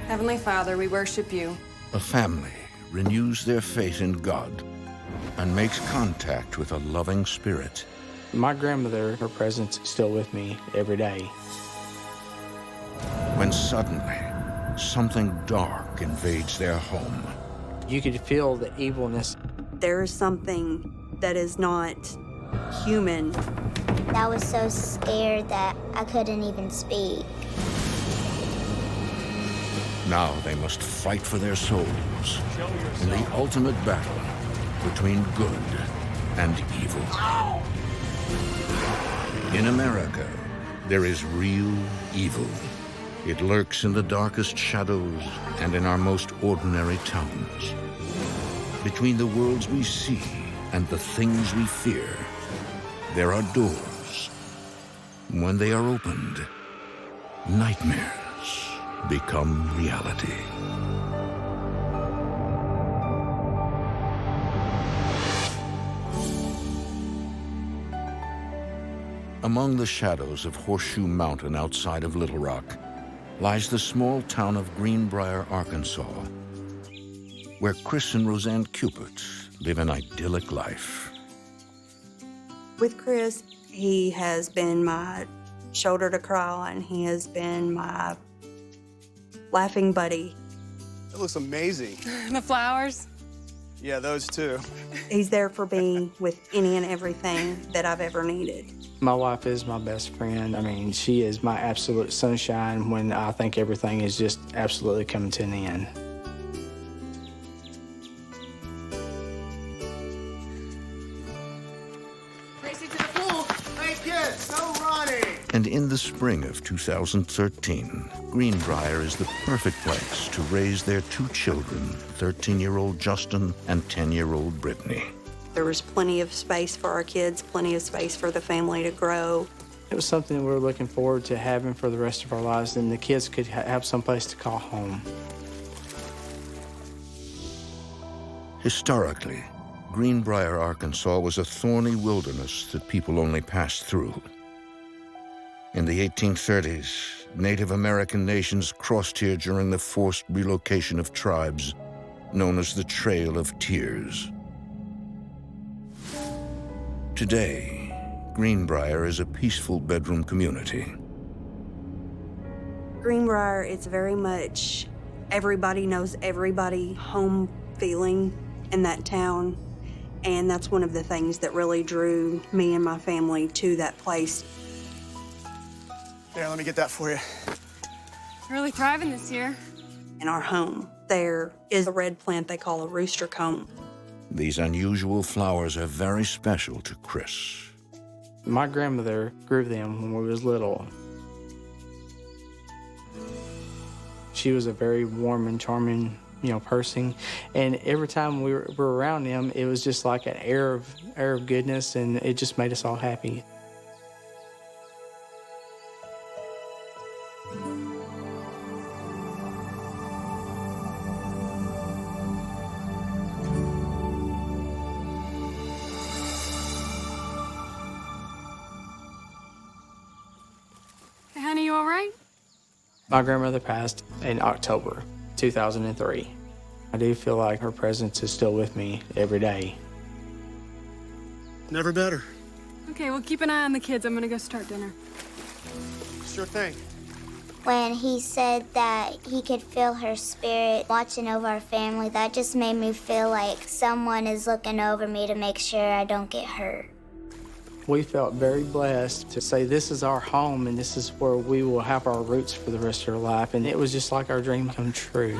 Heavenly Father, we worship you. A family renews their faith in God and makes contact with a loving spirit. My grandmother, her presence is still with me every day. When suddenly, something dark invades their home. You could feel the evilness. There is something that is not human. I was so scared that I couldn't even speak. Now they must fight for their souls in the ultimate battle between good and evil. In America, there is real evil. It lurks in the darkest shadows and in our most ordinary towns. Between the worlds we see and the things we fear, there are doors. When they are opened, nightmares become reality. Among the shadows of Horseshoe Mountain outside of Little Rock lies the small town of Greenbrier, Arkansas, where Chris and Roseanne Cupid live an idyllic life. With Chris, he has been my shoulder to cry on. He has been my laughing buddy. It looks amazing. The flowers. Yeah, those too. He's there for me with any and everything that I've ever needed. My wife is my best friend. I mean, she is my absolute sunshine when I think everything is just absolutely coming to an end. Race to the pool. Hey kids, no running! And in the spring of 2013, Greenbrier is the perfect place to raise their two children, 13-year-old Justin and 10-year-old Brittany. There was plenty of space for our kids, plenty of space for the family to grow. It was something we were looking forward to having for the rest of our lives, and the kids could have some place to call home. Historically, Greenbrier, Arkansas was a thorny wilderness that people only passed through. In the 1830s, Native American nations crossed here during the forced relocation of tribes known as the Trail of Tears. Today, Greenbrier is a peaceful bedroom community. Greenbrier, it's very much everybody knows everybody, home feeling in that town. And that's one of the things that really drew me and my family to that place. There, let me get that for you. Really thriving this year. In our home, there is a red plant they call a rooster cone. These unusual flowers are very special to Chris. My grandmother grew them when we was little. She was a very warm and charming, person. And every time we were around them, it was just like an air of goodness, and it just made us all happy. Hey, honey, you all right? My grandmother passed in October 2003. I do feel like her presence is still with me every day. Never better. Okay, well, keep an eye on the kids. I'm gonna go start dinner. Sure thing. When he said that he could feel her spirit watching over our family, that just made me feel like someone is looking over me to make sure I don't get hurt. We felt very blessed to say this is our home and this is where we will have our roots for the rest of our life. And it was just like our dream come true.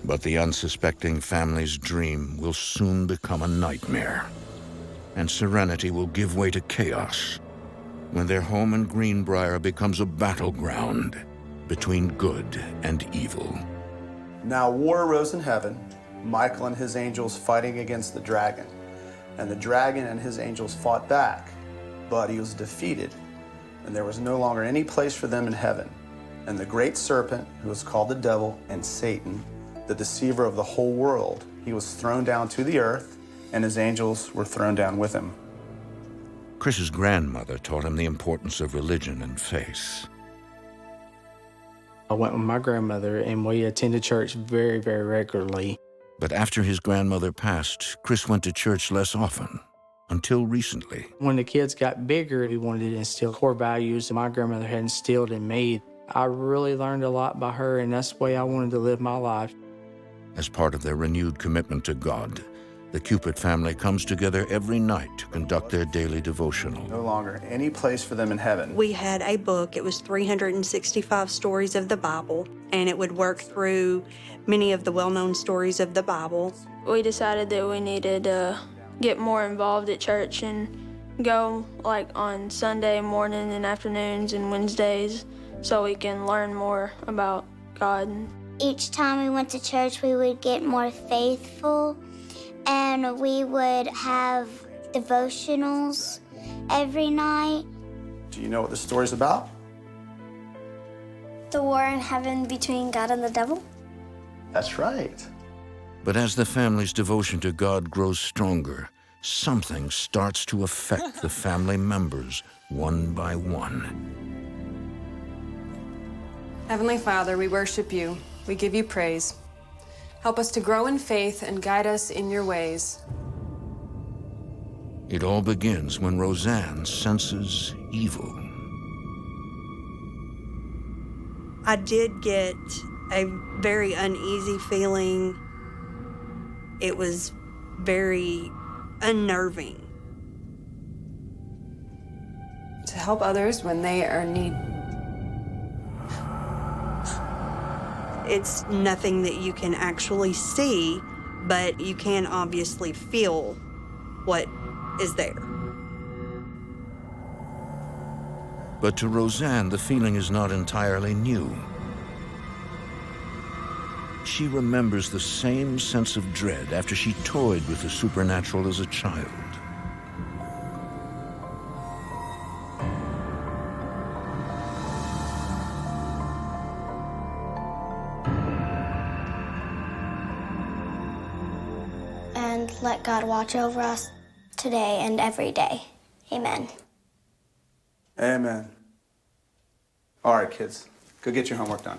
But the unsuspecting family's dream will soon become a nightmare, and serenity will give way to chaos when their home in Greenbrier becomes a battleground between good and evil. Now war arose in heaven, Michael and his angels fighting against the dragon. And the dragon and his angels fought back, but he was defeated, and there was no longer any place for them in heaven. And the great serpent, who was called the devil and Satan, the deceiver of the whole world, he was thrown down to the earth, and his angels were thrown down with him. Chris's grandmother taught him the importance of religion and faith. I went with my grandmother, and we attended church very, very regularly. But after his grandmother passed, Chris went to church less often, until recently. When the kids got bigger, we wanted to instill core values that my grandmother had instilled in me. I really learned a lot by her, and that's the way I wanted to live my life. As part of their renewed commitment to God, the Cupid family comes together every night to conduct their daily devotional. No longer any place for them in heaven. We had a book. It was 365 stories of the Bible, and it would work through many of the well-known stories of the Bible. We decided that we needed to get more involved at church and go like on Sunday morning and afternoons and Wednesdays so we can learn more about God. Each time we went to church, we would get more faithful, and we would have devotionals every night. Do you know what the story's about? The war in heaven between God and the devil. That's right. But as the family's devotion to God grows stronger, something starts to affect the family members one by one. Heavenly Father, we worship you. We give you praise. Help us to grow in faith and guide us in your ways. It all begins when Roseanne senses evil. I did get a very uneasy feeling. It was very unnerving. To help others when they are in need. It's nothing that you can actually see, but you can obviously feel what is there. But to Roseanne, the feeling is not entirely new. She remembers the same sense of dread after she toyed with the supernatural as a child. And let God watch over us today and every day. Amen. Amen. All right, kids, go get your homework done.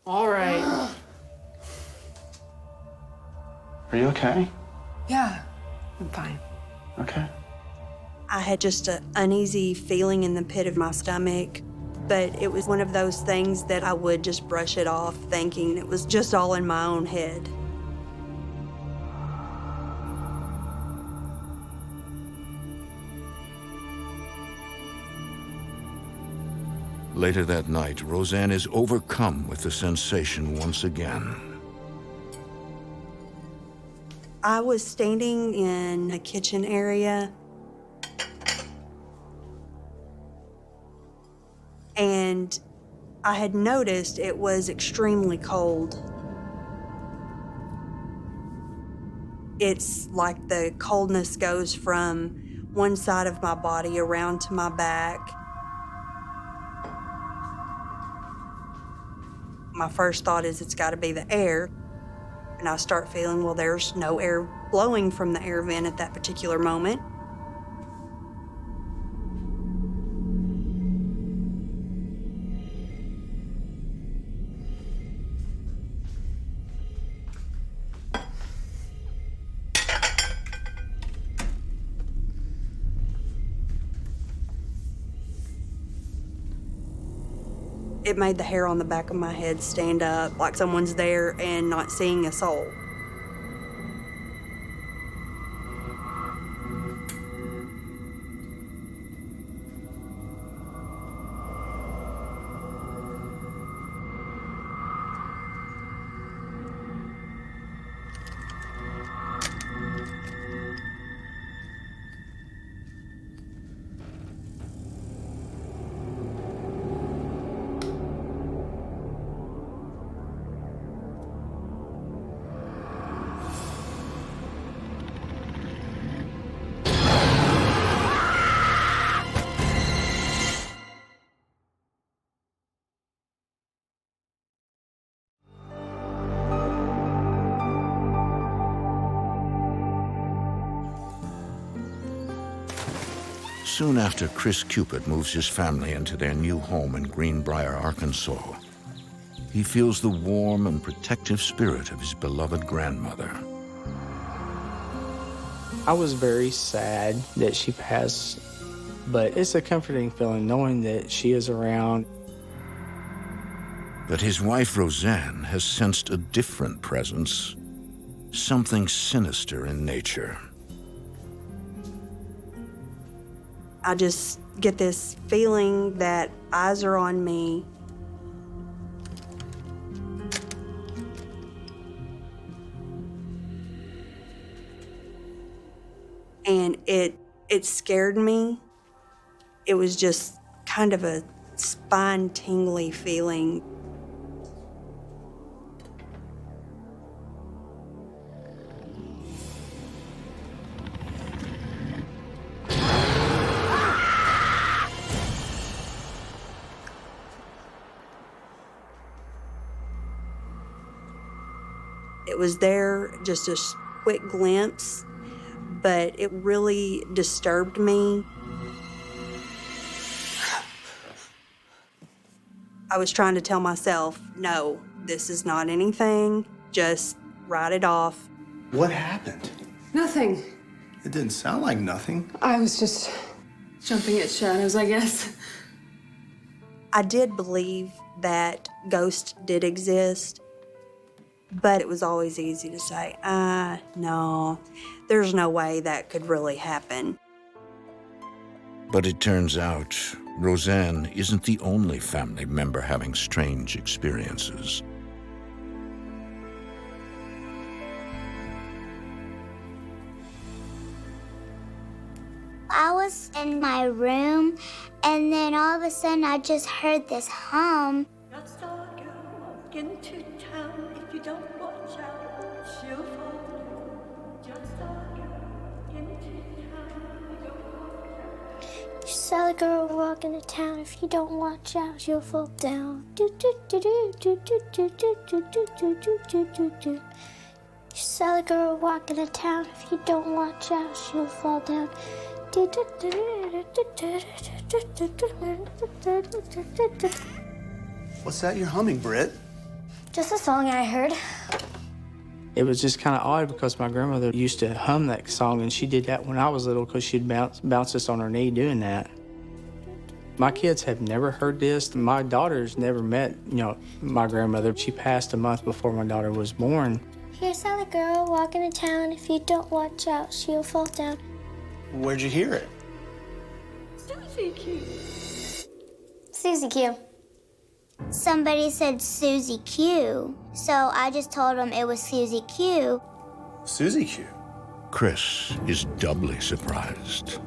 All right. Are you okay? Yeah, I'm fine. Okay. I had just an uneasy feeling in the pit of my stomach, but it was one of those things that I would just brush it off, thinking it was just all in my own head. Later that night, Roseanne is overcome with the sensation once again. I was standing in a kitchen area, and I had noticed it was extremely cold. It's like the coldness goes from one side of my body around to my back. My first thought is it's got to be the air. And I start feeling, well, there's no air blowing from the air vent at that particular moment. It made the hair on the back of my head stand up like someone's there and not seeing a soul. Soon after Chris Cupid moves his family into their new home in Greenbrier, Arkansas, he feels the warm and protective spirit of his beloved grandmother. I was very sad that she passed, but it's a comforting feeling knowing that she is around. But his wife, Roseanne, has sensed a different presence, something sinister in nature. I just get this feeling that eyes are on me. And it scared me. It was just kind of a spine-tingly feeling. It was there, just a quick glimpse, but it really disturbed me. I was trying to tell myself, no, this is not anything. Just write it off. What happened? Nothing. It didn't sound like nothing. I was just jumping at shadows, I guess. I did believe that ghosts did exist, but it was always easy to say, no, there's no way that could really happen. But it turns out Roseanne isn't the only family member having strange experiences. I was in my room, and then all of a sudden I just heard this hum. Just saw a girl walk into town. If you don't watch out, she'll fall. Just saw a girl into town. If you don't watch out. Just saw a girl walk into town. If you don't watch out, she'll fall down. Just saw a girl walk into town. If you don't watch out, she'll fall down. What's that you're humming, Britt? Just a song I heard. It was just kind of odd because my grandmother used to hum that song, and she did that when I was little because she'd bounce us on her knee doing that. My kids have never heard this. My daughter's never met, my grandmother. She passed a month before my daughter was born. Here's how the girl walking in town. If you don't watch out, she'll fall down. Where'd you hear it? Susie Q. Susie Q. Somebody said Susie Q, so I just told them it was Susie Q. Susie Q. Chris is doubly surprised.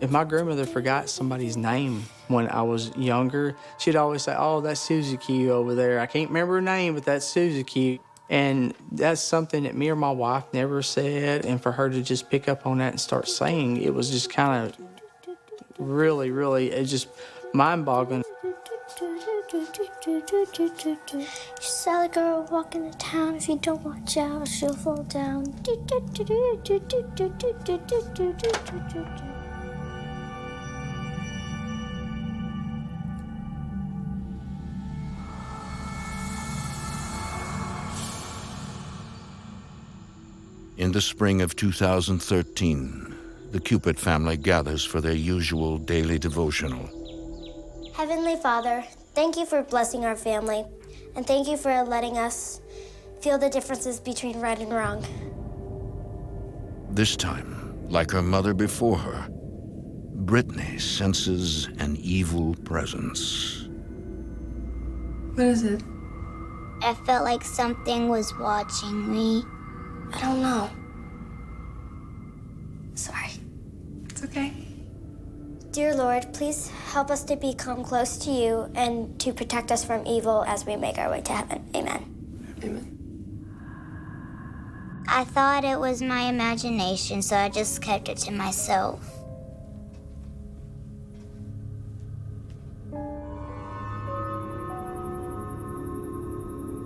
If my grandmother forgot somebody's name when I was younger, she'd always say, oh, that's Susie Q over there. I can't remember her name, but that's Susie Q. And that's something that me or my wife never said. And for her to just pick up on that and start saying, it was just kind of really, it's just mind-boggling. Just saw the girl walking in town. If you don't watch out, she'll fall down. In the spring of 2013, the Cupid family gathers for their usual daily devotional. Heavenly Father, thank you for blessing our family, and thank you for letting us feel the differences between right and wrong. This time, like her mother before her, Brittany senses an evil presence. What is it? I felt like something was watching me. I don't know. Sorry. It's okay. Dear Lord, please help us to become close to you and to protect us from evil as we make our way to heaven. Amen. Amen. I thought it was my imagination, so I just kept it to myself.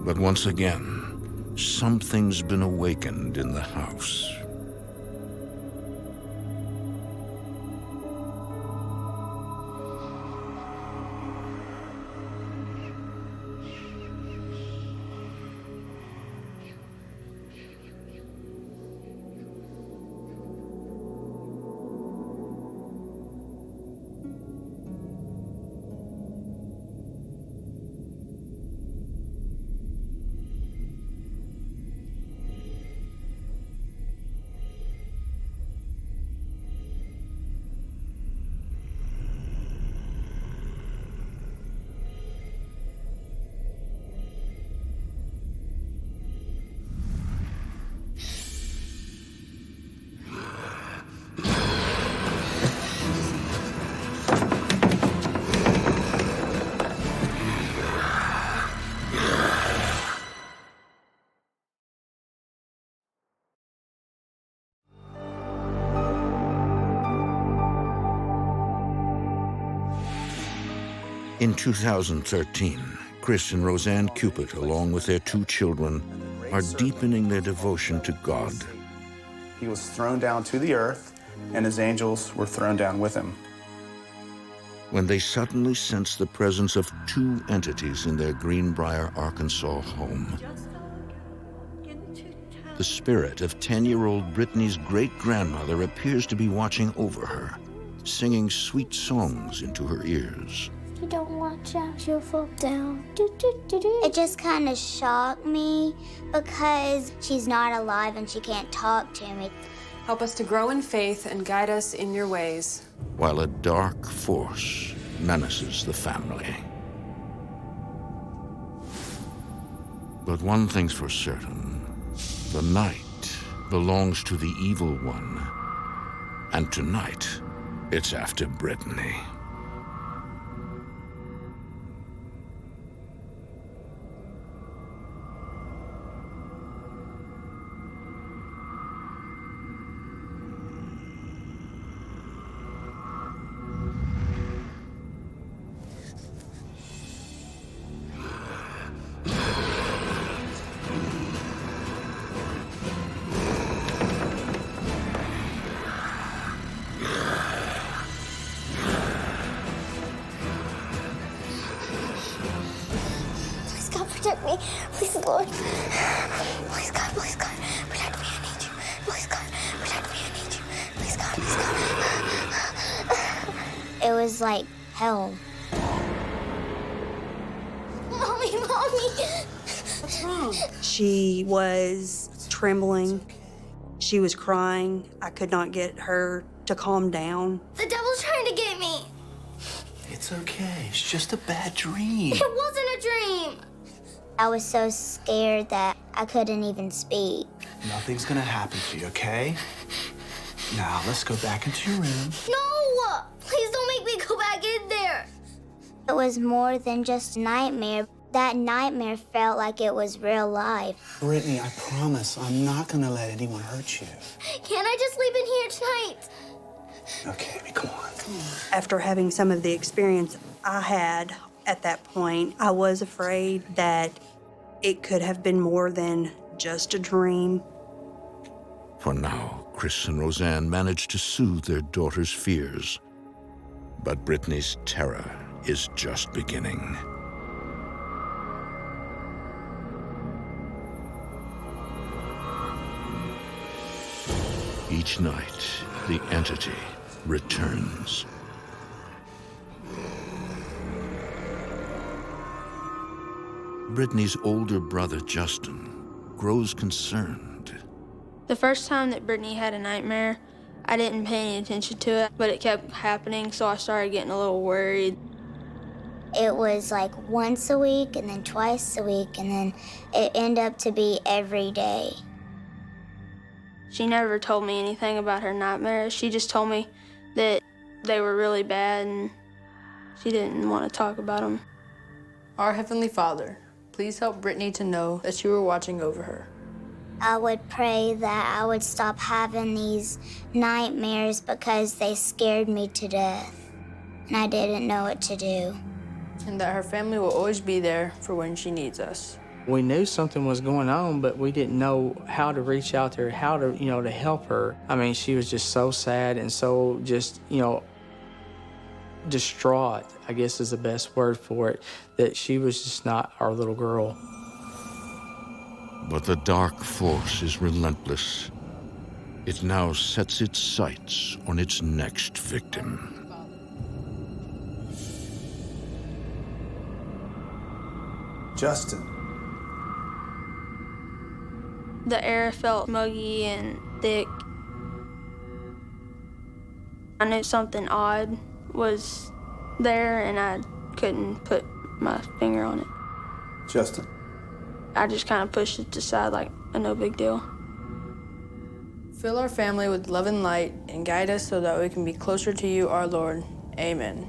But once again, something's been awakened in the house. In 2013, Chris and Roseanne Cupid, along with their 2 children, are deepening their devotion to God. He was thrown down to the earth, and his angels were thrown down with him. When they suddenly sense the presence of 2 entities in their Greenbrier, Arkansas home. The spirit of 10-year-old Brittany's great-grandmother appears to be watching over her, singing sweet songs into her ears. You don't watch out, you'll fall down. It just kind of shocked me because she's not alive and she can't talk to me. Help us to grow in faith and guide us in your ways. While a dark force menaces the family. But one thing's for certain. The night belongs to the evil one. And tonight, it's after Brittany. Protect me, please, Lord. Please, God, protect me, I need you. Please, God, protect me, I need you. Please, God, please, God. It was like hell. Mommy. What's wrong? She was trembling. She was crying. I could not get her to calm down. The devil's trying to get me. It's okay. It's just a bad dream. It wasn't a dream. I was so scared that I couldn't even speak. Nothing's gonna happen to you, okay? Now, let's go back into your room. No! Please don't make me go back in there. It was more than just a nightmare. That nightmare felt like it was real life. Brittany, I promise I'm not gonna let anyone hurt you. Can't I just sleep in here tonight? Okay, baby, come on. After having some of the experience I had at that point, I was afraid that it could have been more than just a dream. For now, Chris and Roseanne manage to soothe their daughter's fears. But Brittany's terror is just beginning. Each night, the entity returns. Brittany's older brother, Justin, grows concerned. The first time that Brittany had a nightmare, I didn't pay any attention to it, but it kept happening, so I started getting a little worried. It was like once a week and then twice a week, and then it ended up to be every day. She never told me anything about her nightmares. She just told me that they were really bad and she didn't want to talk about them. Our Heavenly Father, please help Brittany to know that you are watching over her. I would pray that I would stop having these nightmares because they scared me to death, and I didn't know what to do. And that her family will always be there for when she needs us. We knew something was going on, but we didn't know how to reach out to her, how to, to help her. I mean, she was just so sad and so just, distraught, I guess is the best word for it, that she was just not our little girl. But the dark force is relentless. It now sets its sights on its next victim. Justin. The air felt muggy and thick. I knew something odd was there, and I couldn't put my finger on it. Justin. I just kind of pushed it aside like a no big deal. Fill our family with love and light and guide us so that we can be closer to you, our Lord. Amen.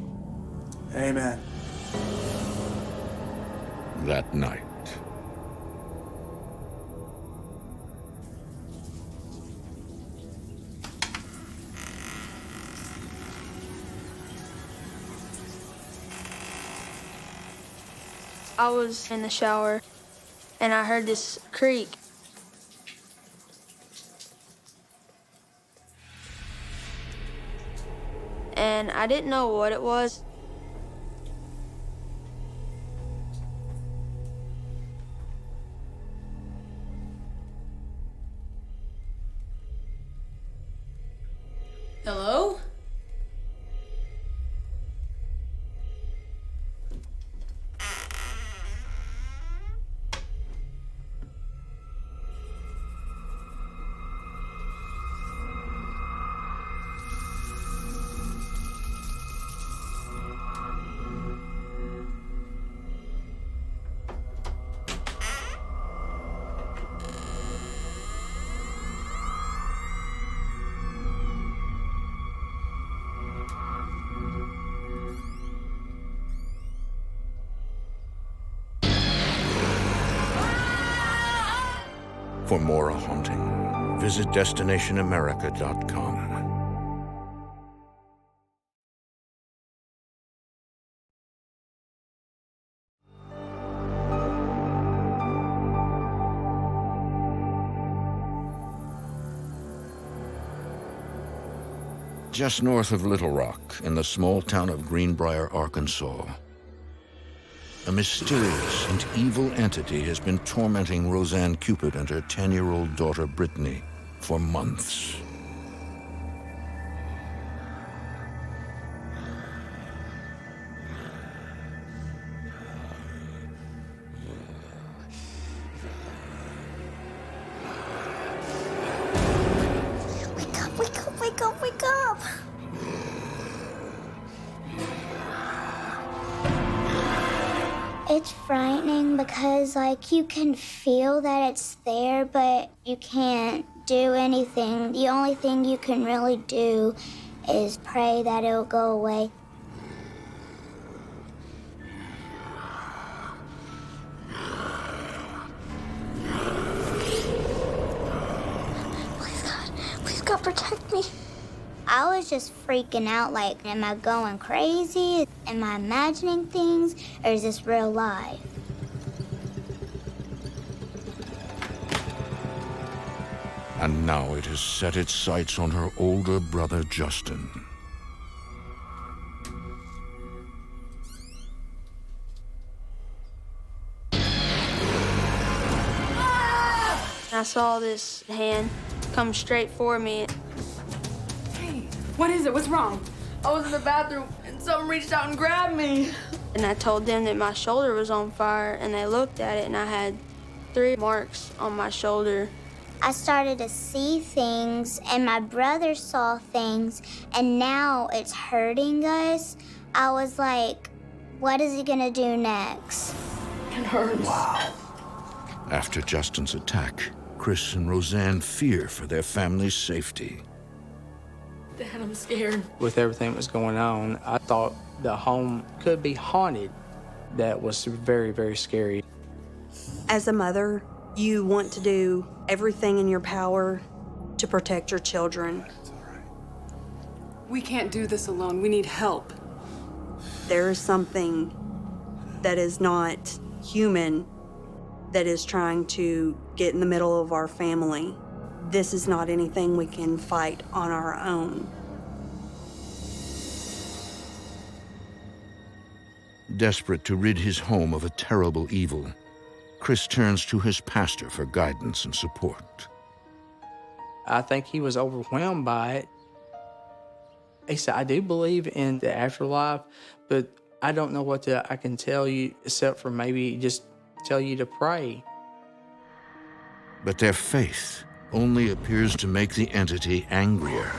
Amen. That night, I was in the shower and I heard this creak. And I didn't know what it was. Hello? For more haunting, visit DestinationAmerica.com. Just north of Little Rock, in the small town of Greenbrier, Arkansas, a mysterious and evil entity has been tormenting Roseanne Cupid and her 10-year-old daughter, Brittany, for months. Wake up, wake up, wake up, wake up! It's frightening because, like, you can feel that it's there, but you can't do anything. The only thing you can really do is pray that it'll go away. Please God, protect me. I was just freaking out, like, am I going crazy? Am I imagining things? Or is this real life? And now it has set its sights on her older brother, Justin. I saw this hand come straight for me. Hey, what is it? What's wrong? I was in the bathroom and someone reached out and grabbed me. And I told them that my shoulder was on fire, and they looked at it, and I had 3 marks on my shoulder. I started to see things, and my brother saw things, and now it's hurting us. I was like, what is he gonna do next? It hurts. Wow. After Justin's attack, Chris and Roseanne fear for their family's safety. Dad, I'm scared. With everything that was going on, I thought the home could be haunted. That was very, very scary. As a mother, you want to do everything in your power to protect your children. We can't do this alone. We need help. There is something that is not human that is trying to get in the middle of our family. This is not anything we can fight on our own. Desperate to rid his home of a terrible evil, Chris turns to his pastor for guidance and support. I think he was overwhelmed by it. He said, I do believe in the afterlife, but I don't know what I can tell you except for maybe just tell you to pray. But their faith only appears to make the entity angrier.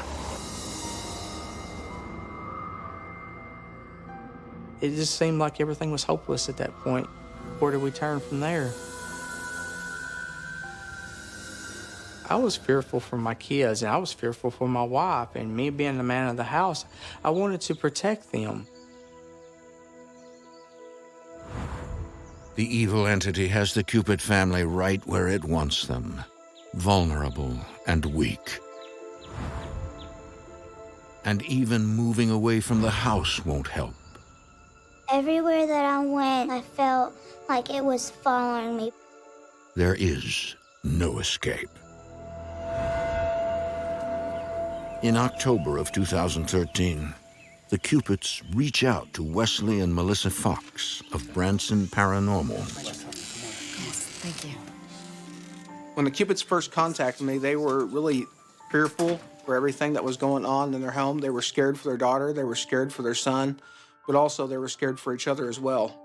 It just seemed like everything was hopeless at that point. Where do we turn from there? I was fearful for my kids, and I was fearful for my wife, and me being the man of the house, I wanted to protect them. The evil entity has the Cupid family right where it wants them, vulnerable and weak. And even moving away from the house won't help. Everywhere that I went, I felt like it was following me. There is no escape. In October of 2013, the Cupids reach out to Wesley and Melissa Fox of Branson Paranormal. Thank you. When the Cupids first contacted me, they were really fearful for everything that was going on in their home. They were scared for their daughter, they were scared for their son, but also they were scared for each other as well.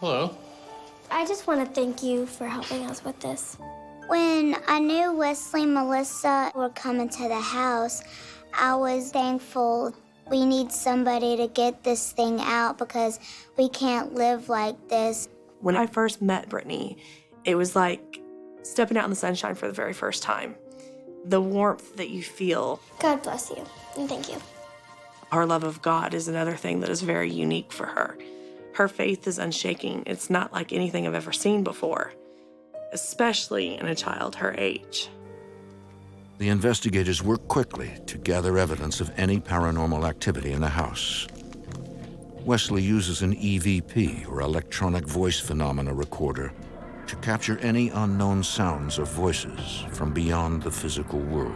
Hello. I just want to thank you for helping us with this. When I knew Wesley and Melissa were coming to the house, I was thankful. We need somebody to get this thing out because we can't live like this. When I first met Brittany, it was like stepping out in the sunshine for the very first time. The warmth that you feel. God bless you, and thank you. Our love of God is another thing that is very unique for her. Her faith is unshaking. It's not like anything I've ever seen before, especially in a child her age. The investigators work quickly to gather evidence of any paranormal activity in the house. Wesley uses an EVP, or electronic voice phenomena recorder, to capture any unknown sounds or voices from beyond the physical world.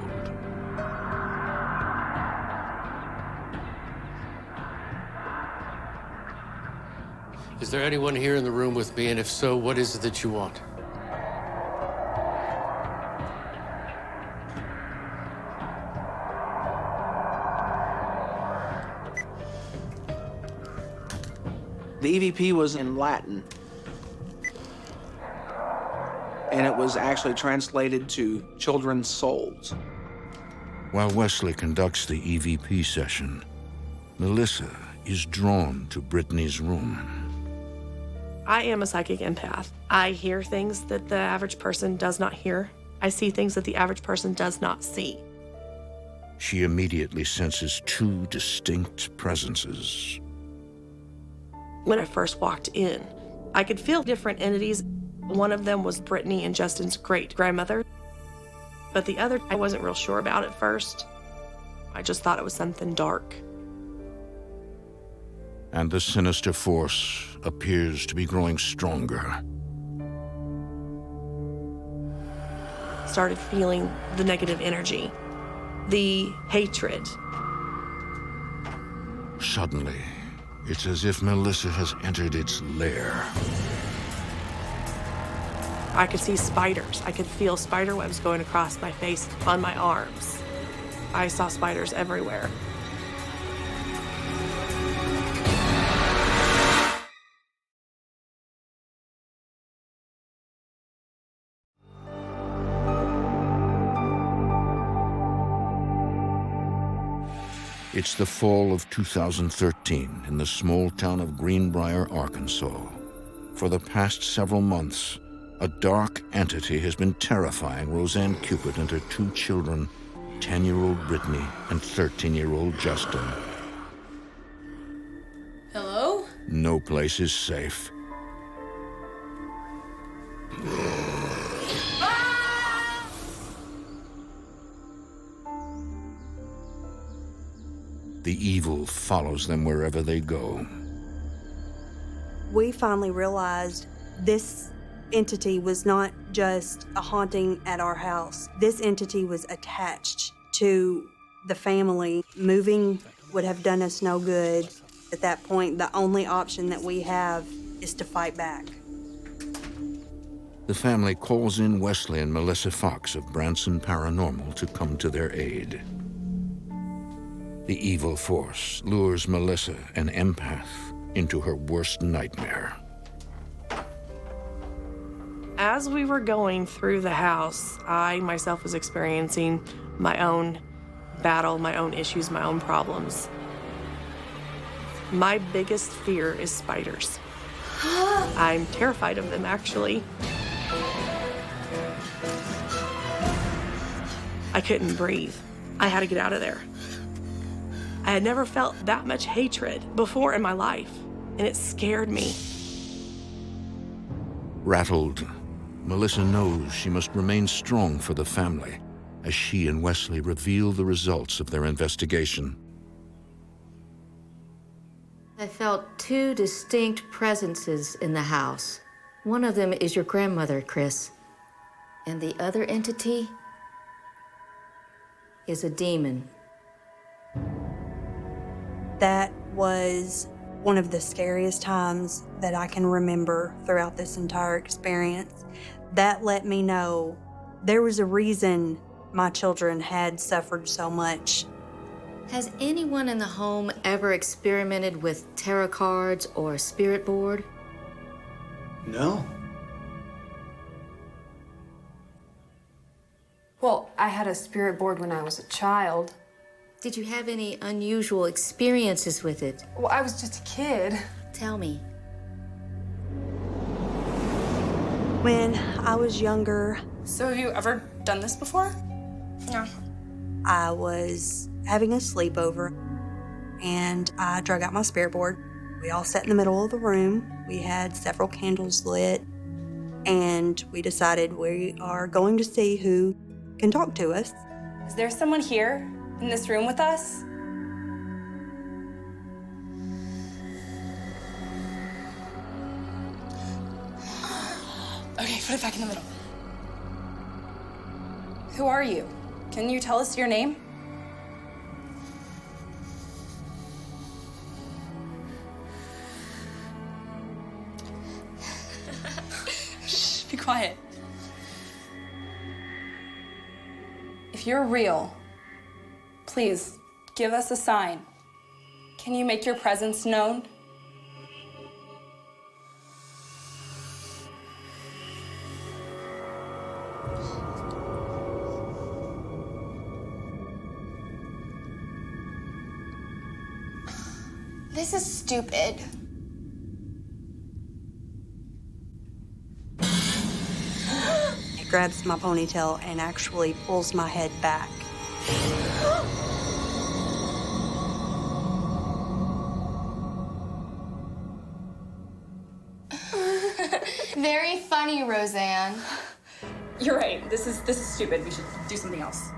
Is there anyone here in the room with me? And if so, what is it that you want? The EVP was in Latin, and it was actually translated to children's souls. While Wesley conducts the EVP session, Melissa is drawn to Brittany's room. I am a psychic empath. I hear things that the average person does not hear. I see things that the average person does not see. She immediately senses two distinct presences. When I first walked in, I could feel different entities. One of them was Brittany and Justin's great-grandmother, but the other I wasn't real sure about at first. I just thought it was something dark. And the sinister force appears to be growing stronger. Started feeling the negative energy, the hatred. Suddenly, it's as if Melissa has entered its lair. I could see spiders. I could feel spider webs going across my face, on my arms. I saw spiders everywhere. It's the fall of 2013 in the small town of Greenbrier, Arkansas. For the past several months, a dark entity has been terrifying Roseanne Cupid and her two children, 10-year-old Brittany and 13-year-old Justin. Hello? No place is safe. The evil follows them wherever they go. We finally realized this entity was not just a haunting at our house. This entity was attached to the family. Moving would have done us no good. At that point, the only option that we have is to fight back. The family calls in Wesley and Melissa Fox of Branson Paranormal to come to their aid. The evil force lures Melissa, an empath, into her worst nightmare. As we were going through the house, I myself was experiencing my own battle, my own issues, my own problems. My biggest fear is spiders. I'm terrified of them, actually. I couldn't breathe. I had to get out of there. I had never felt that much hatred before in my life, and it scared me. Rattled, Melissa knows she must remain strong for the family as she and Wesley reveal the results of their investigation. I felt two distinct presences in the house. One of them is your grandmother, Chris, and the other entity is a demon. That was one of the scariest times that I can remember throughout this entire experience. That let me know there was a reason my children had suffered so much. Has anyone in the home ever experimented with tarot cards or a spirit board? No. Well, I had a spirit board when I was a child. Did you have any unusual experiences with it? Well, I was just a kid. Tell me. When I was younger, So have you ever done this before? No. I was having a sleepover and I drug out my spirit board. We all sat in the middle of the room. We had several candles lit and we decided we are going to see who can talk to us. Is there someone here in this room with us? Okay, put it back in the middle. Who are you? Can you tell us your name? Shh, be quiet. If you're real, please give us a sign. Can you make your presence known? This is stupid. He grabs my ponytail and actually pulls my head back. Very funny, Roseanne. You're right. This is stupid. We should do something else.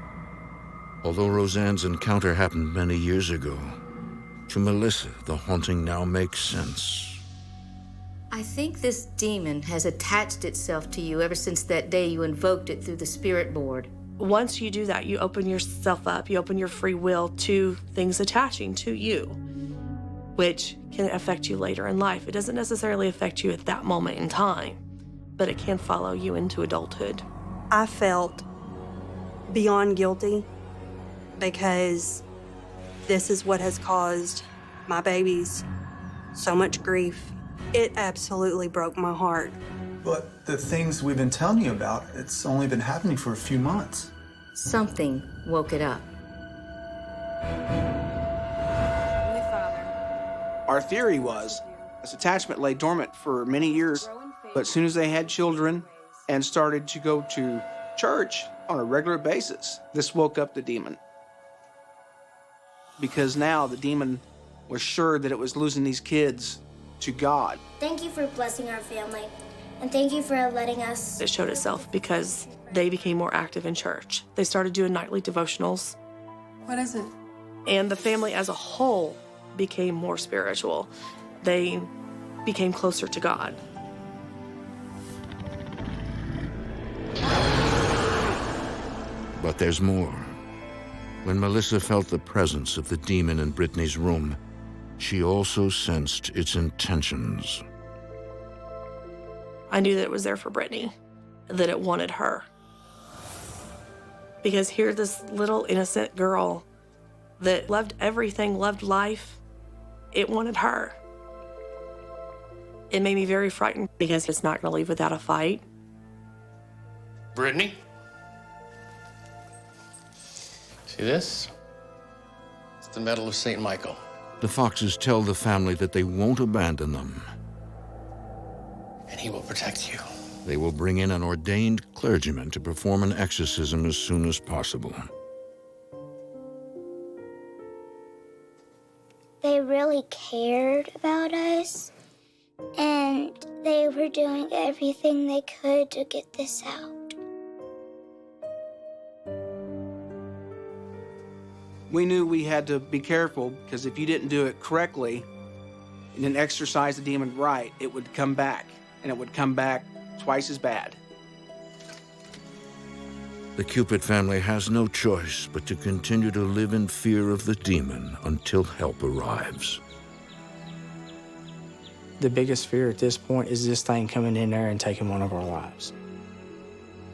Although Roseanne's encounter happened many years ago, to Melissa, the haunting now makes sense. I think this demon has attached itself to you ever since that day you invoked it through the spirit board. Once you do that, you open yourself up, you open your free will to things attaching to you, which can affect you later in life. It doesn't necessarily affect you at that moment in time, but it can follow you into adulthood. I felt beyond guilty because this is what has caused my babies so much grief. It absolutely broke my heart. But the things we've been telling you about, it's only been happening for a few months. Something woke it up. Our theory was this attachment lay dormant for many years, but as soon as they had children and started to go to church on a regular basis, this woke up the demon. Because now the demon was sure that it was losing these kids to God. Thank you for blessing our family, and thank you for letting us. It showed itself because they became more active in church. They started doing nightly devotionals. What is it? And the family as a whole became more spiritual. They became closer to God. But there's more. When Melissa felt the presence of the demon in Brittany's room, she also sensed its intentions. I knew that it was there for Brittany, that it wanted her. Because here, this little innocent girl that loved everything, loved life, it wanted her. It made me very frightened because it's not going to leave without a fight. Brittany? See this? It's the medal of St. Michael. The Foxes tell the family that they won't abandon them. And he will protect you. They will bring in an ordained clergyman to perform an exorcism as soon as possible. They really cared about us, and they were doing everything they could to get this out. We knew we had to be careful because if you didn't do it correctly and then exorcise the demon right, it would come back, and it would come back twice as bad. The Cupid family has no choice but to continue to live in fear of the demon until help arrives. The biggest fear at this point is this thing coming in there and taking one of our lives.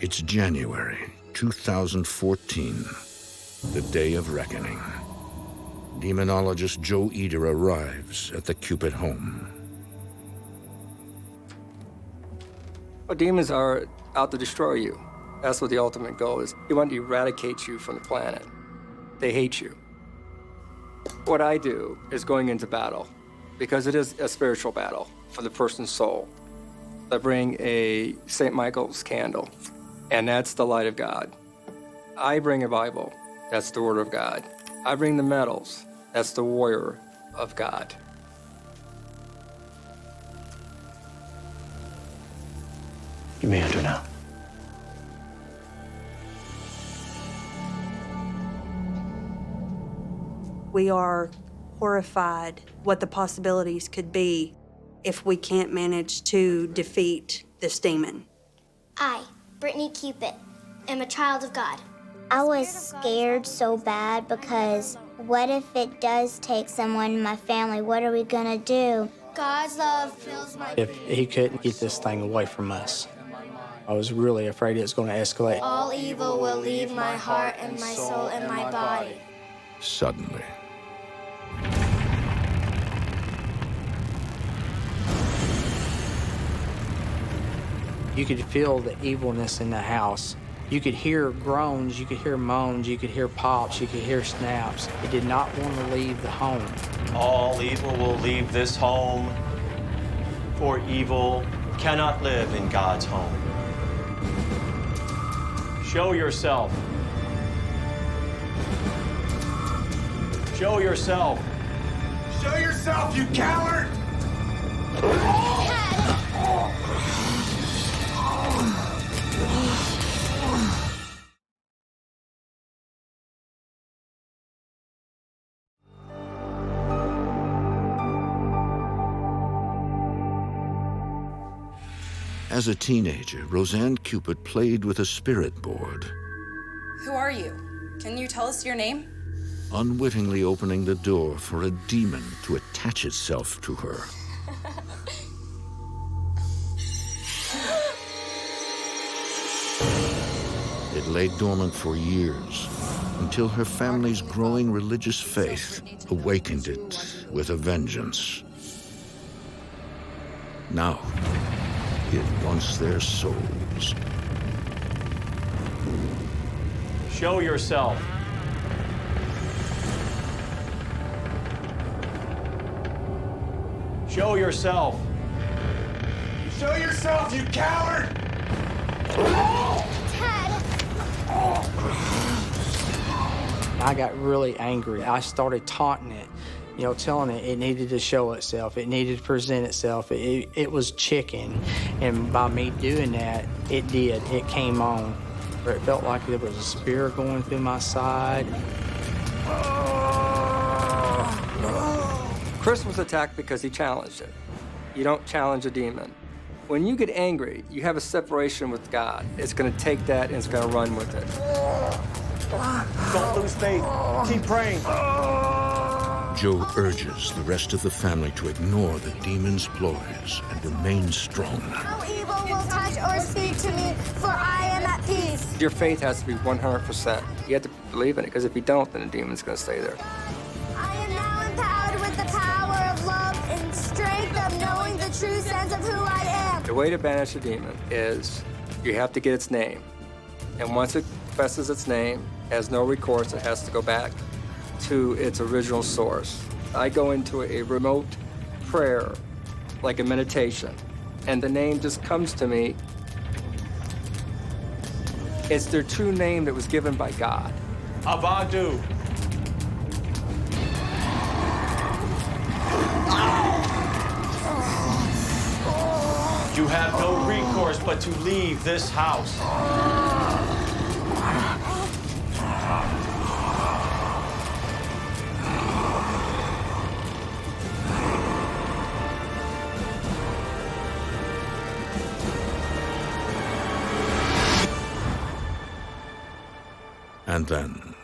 It's January 2014, the day of reckoning. Demonologist Joe Eder arrives at the Cupid home. Well, demons are out to destroy you. That's what the ultimate goal is. They want to eradicate you from the planet. They hate you. What I do is going into battle, because it is a spiritual battle for the person's soul. I bring a St. Michael's candle, and that's the light of God. I bring a Bible, that's the Word of God. I bring the medals, that's the warrior of God. You may enter now. We are horrified what the possibilities could be if we can't manage to defeat this demon. I, Brittany Cupid, am a child of God. I was scared so bad because what if it does take someone in my family? What are we gonna do? God's love fills my... If he couldn't get this thing away from us, I was really afraid it was going to escalate. All evil will leave my heart and my soul and my body. Suddenly, you could feel the evilness in the house. You could hear groans, you could hear moans, you could hear pops, you could hear snaps. It did not want to leave the home. All evil will leave this home, for evil cannot live in God's home. Show yourself. Show yourself. Show yourself, you coward! as a teenager, Roseanne Cupid played with a spirit board, Who are you? Can you tell us your name? unwittingly opening the door for a demon to attach itself to her. It lay dormant for years until her family's growing religious faith awakened it with a vengeance. Now, it wants their souls. Show yourself. Show yourself. Show yourself, you coward! I got really angry. I started taunting it, telling it needed to show itself. It needed to present itself. It was chicken. And by me doing that, it did. It came on. It felt like there was a spear going through my side. Chris was attacked because he challenged it. You don't challenge a demon. When you get angry, you have a separation with God. It's going to take that and it's going to run with it. Don't lose faith. Keep praying. Joe urges the rest of the family to ignore the demon's ploys and remain strong. No evil will touch or speak to me, for I am at peace. Your faith has to be 100%. You have to believe in it, because if you don't, then the demon's going to stay there. I am now empowered with the power of love and strength of knowing the true sense of who I am. The way to banish a demon is you have to get its name. And once it confesses its name, it has no recourse, it has to go back to its original source. I go into a remote prayer, like a meditation, and the name just comes to me. It's their true name that was given by God. Avadu. You have no recourse but to leave this house. And then,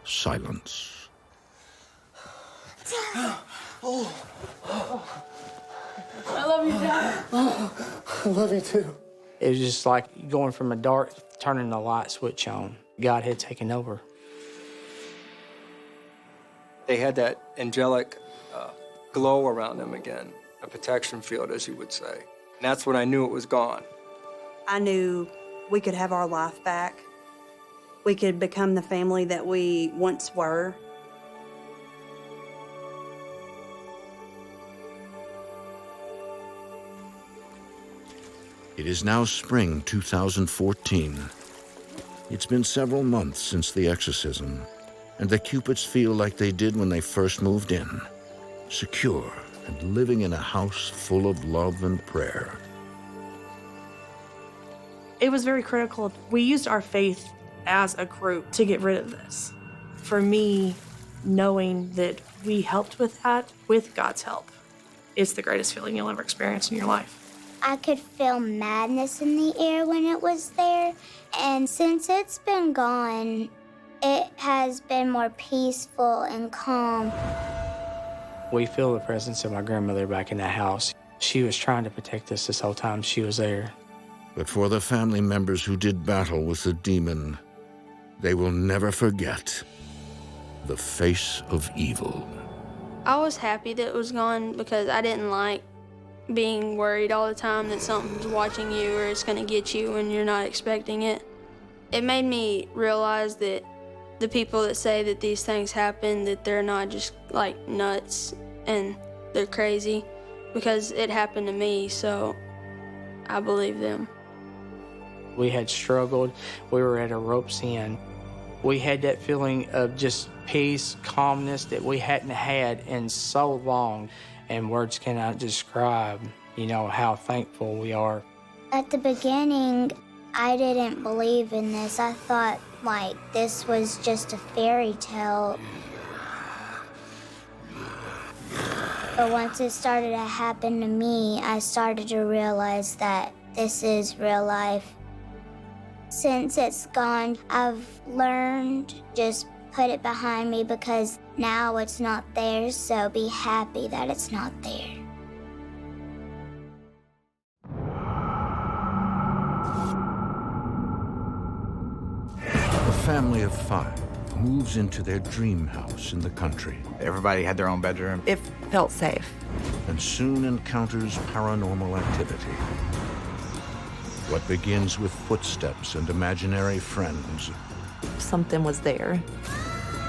silence. I love you, Dad. I love you too. It was just like going from a dark, turning the light switch on. God had taken over. They had that angelic glow around them again, a protection field, as you would say. And that's when I knew it was gone. I knew we could have our life back. We could become the family that we once were. It is now spring 2014. It's been several months since the exorcism, and the Cupids feel like they did when they first moved in, secure and living in a house full of love and prayer. It was very critical. We used our faith as a group to get rid of this. For me, knowing that we helped with that, with God's help, it's the greatest feeling you'll ever experience in your life. I could feel madness in the air when it was there, and since it's been gone, it has been more peaceful and calm. We feel the presence of my grandmother back in that house. She was trying to protect us this whole time she was there. But for the family members who did battle with the demon, they will never forget the face of evil. I was happy that it was gone because I didn't like being worried all the time that something's watching you or it's gonna get you when you're not expecting it. It made me realize that the people that say that these things happen, that they're not just like nuts and they're crazy, because it happened to me, so I believe them. We had struggled. We were at a rope's end. We had that feeling of just peace, calmness that we hadn't had in so long, and words cannot describe, how thankful we are. At the beginning, I didn't believe in this. I thought, this was just a fairy tale. But once it started to happen to me, I started to realize that this is real life. Since it's gone, I've learned just put it behind me because now it's not there, so be happy that it's not there. A family of 5 moves into their dream house in the country. Everybody had their own bedroom. It felt safe. And soon encounters paranormal activity. What begins with footsteps and imaginary friends Something was there.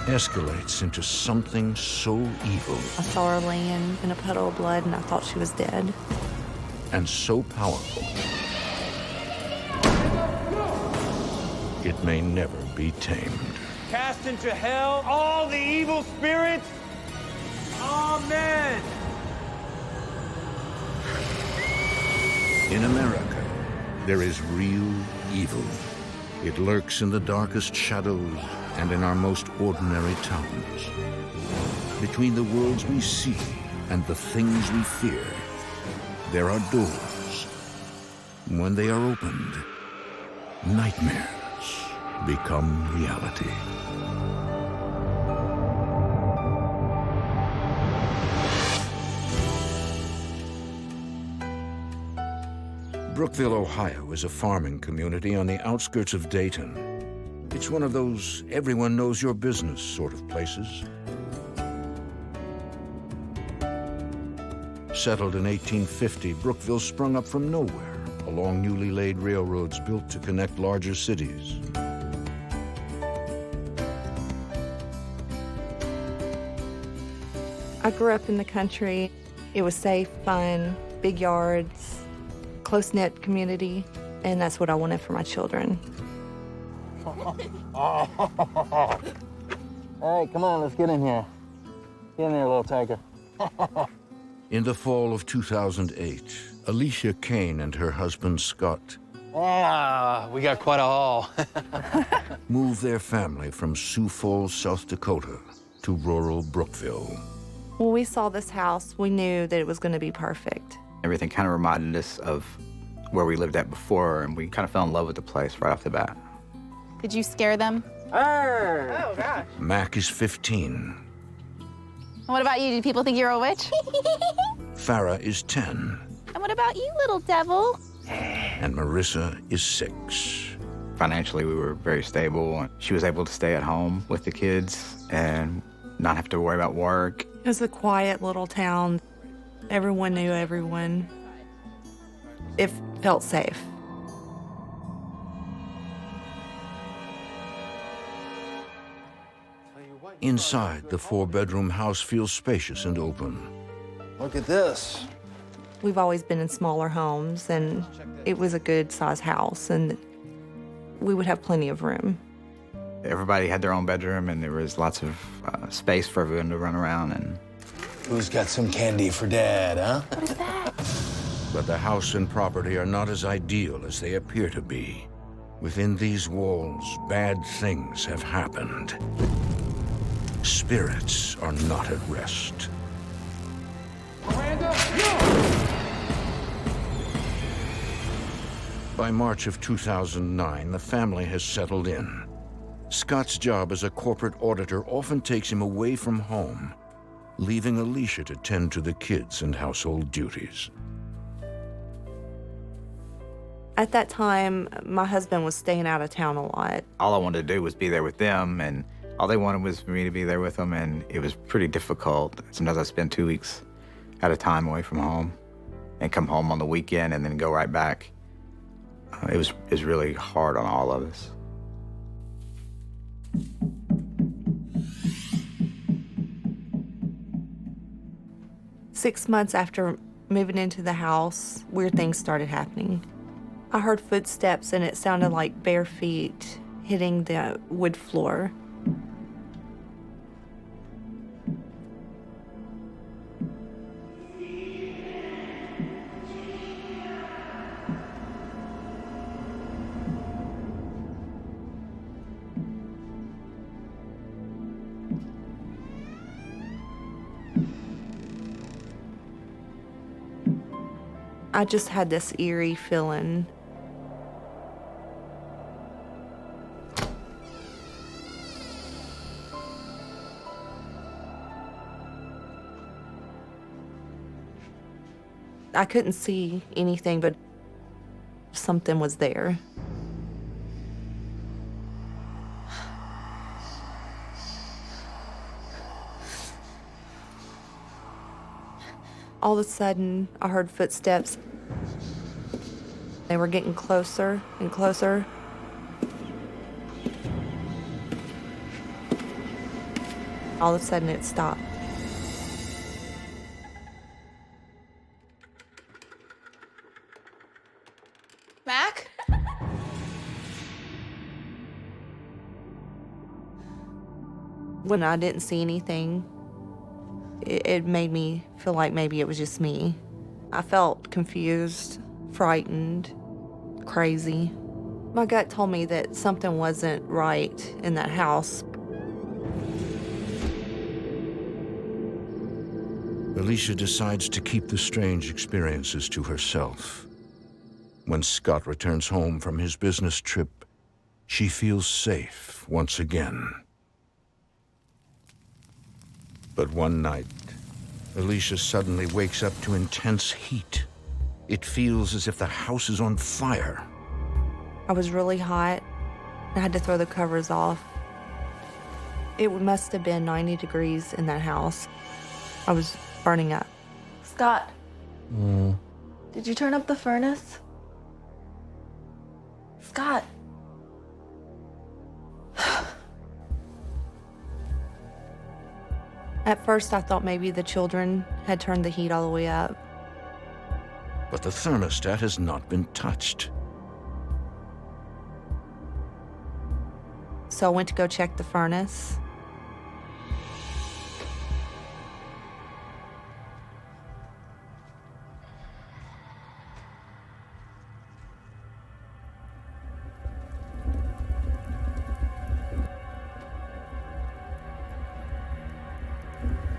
escalates into something so evil I saw her laying in a puddle of blood and I thought she was dead. and so powerful it may never be tamed. Cast into hell all the evil spirits. Amen. In America, there is real evil. It lurks in the darkest shadows and in our most ordinary towns. Between the worlds we see and the things we fear, there are doors. When they are opened, nightmares become reality. Brookville, Ohio is a farming community on the outskirts of Dayton. It's one of those everyone knows your business sort of places. Settled in 1850, Brookville sprung up from nowhere along newly laid railroads built to connect larger cities. I grew up in the country. It was safe, fun, big yards, close-knit community, and that's what I wanted for my children. All right, come on, let's get in here. Get in there, little tiger. In the fall of 2008, Alicia Cain and her husband Scott We got quite a haul. moved their family from Sioux Falls, South Dakota to rural Brookville. When we saw this house, we knew that it was going to be perfect. Everything kind of reminded us of where we lived at before, and we kind of fell in love with the place right off the bat. Did you scare them? Oh, gosh. Mac is 15. What about you? Do people think you're a witch? Farah is 10. And what about you, little devil? And Marissa is 6. Financially, we were very stable. She was able to stay at home with the kids and not have to worry about work. It was a quiet little town. Everyone knew everyone. It felt safe. Inside, the 4-bedroom house feels spacious and open. Look at this. We've always been in smaller homes, and it was a good-sized house, and we would have plenty of room. Everybody had their own bedroom, and there was lots of space for everyone to run around. And who's got some candy for Dad, huh? What is that? But the house and property are not as ideal as they appear to be. Within these walls, bad things have happened. Spirits are not at rest. By March of 2009, the family has settled in. Scott's job as a corporate auditor often takes him away from home, leaving Alicia to tend to the kids and household duties. At that time, my husband was staying out of town a lot. all I wanted to do was be there with them, and all they wanted was for me to be there with them, and it was pretty difficult. Sometimes I spend 2 weeks at a time away from home and come home on the weekend and then go right back. It was really hard on all of us. Six months after moving into the house, weird things started happening. I heard footsteps, and it sounded like bare feet hitting the wood floor. I just had this eerie feeling. I couldn't see anything, but something was there. All of a sudden, I heard footsteps. They were getting closer and closer. All of a sudden, it stopped. Mac? When I didn't see anything, it made me feel like maybe it was just me. I felt confused, frightened, crazy. My gut told me that something wasn't right in that house. Alicia decides to keep the strange experiences to herself. When Scott returns home from his business trip, she feels safe once again. But one night, Alicia suddenly wakes up to intense heat. It feels as if the house is on fire. I was really hot. I had to throw the covers off. It must have been 90 degrees in that house. I was burning up. Scott, did you turn up the furnace? Scott. At first, I thought maybe the children had turned the heat all the way up. But the thermostat has not been touched. So I went to go check the furnace.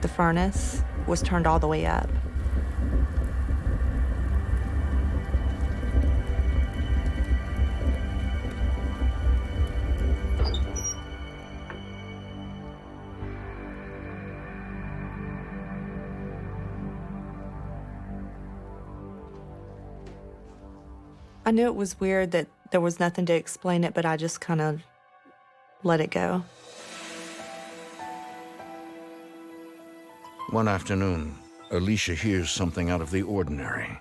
The furnace was turned all the way up. I knew it was weird that there was nothing to explain it, but I just kind of let it go. One afternoon, Alicia hears something out of the ordinary.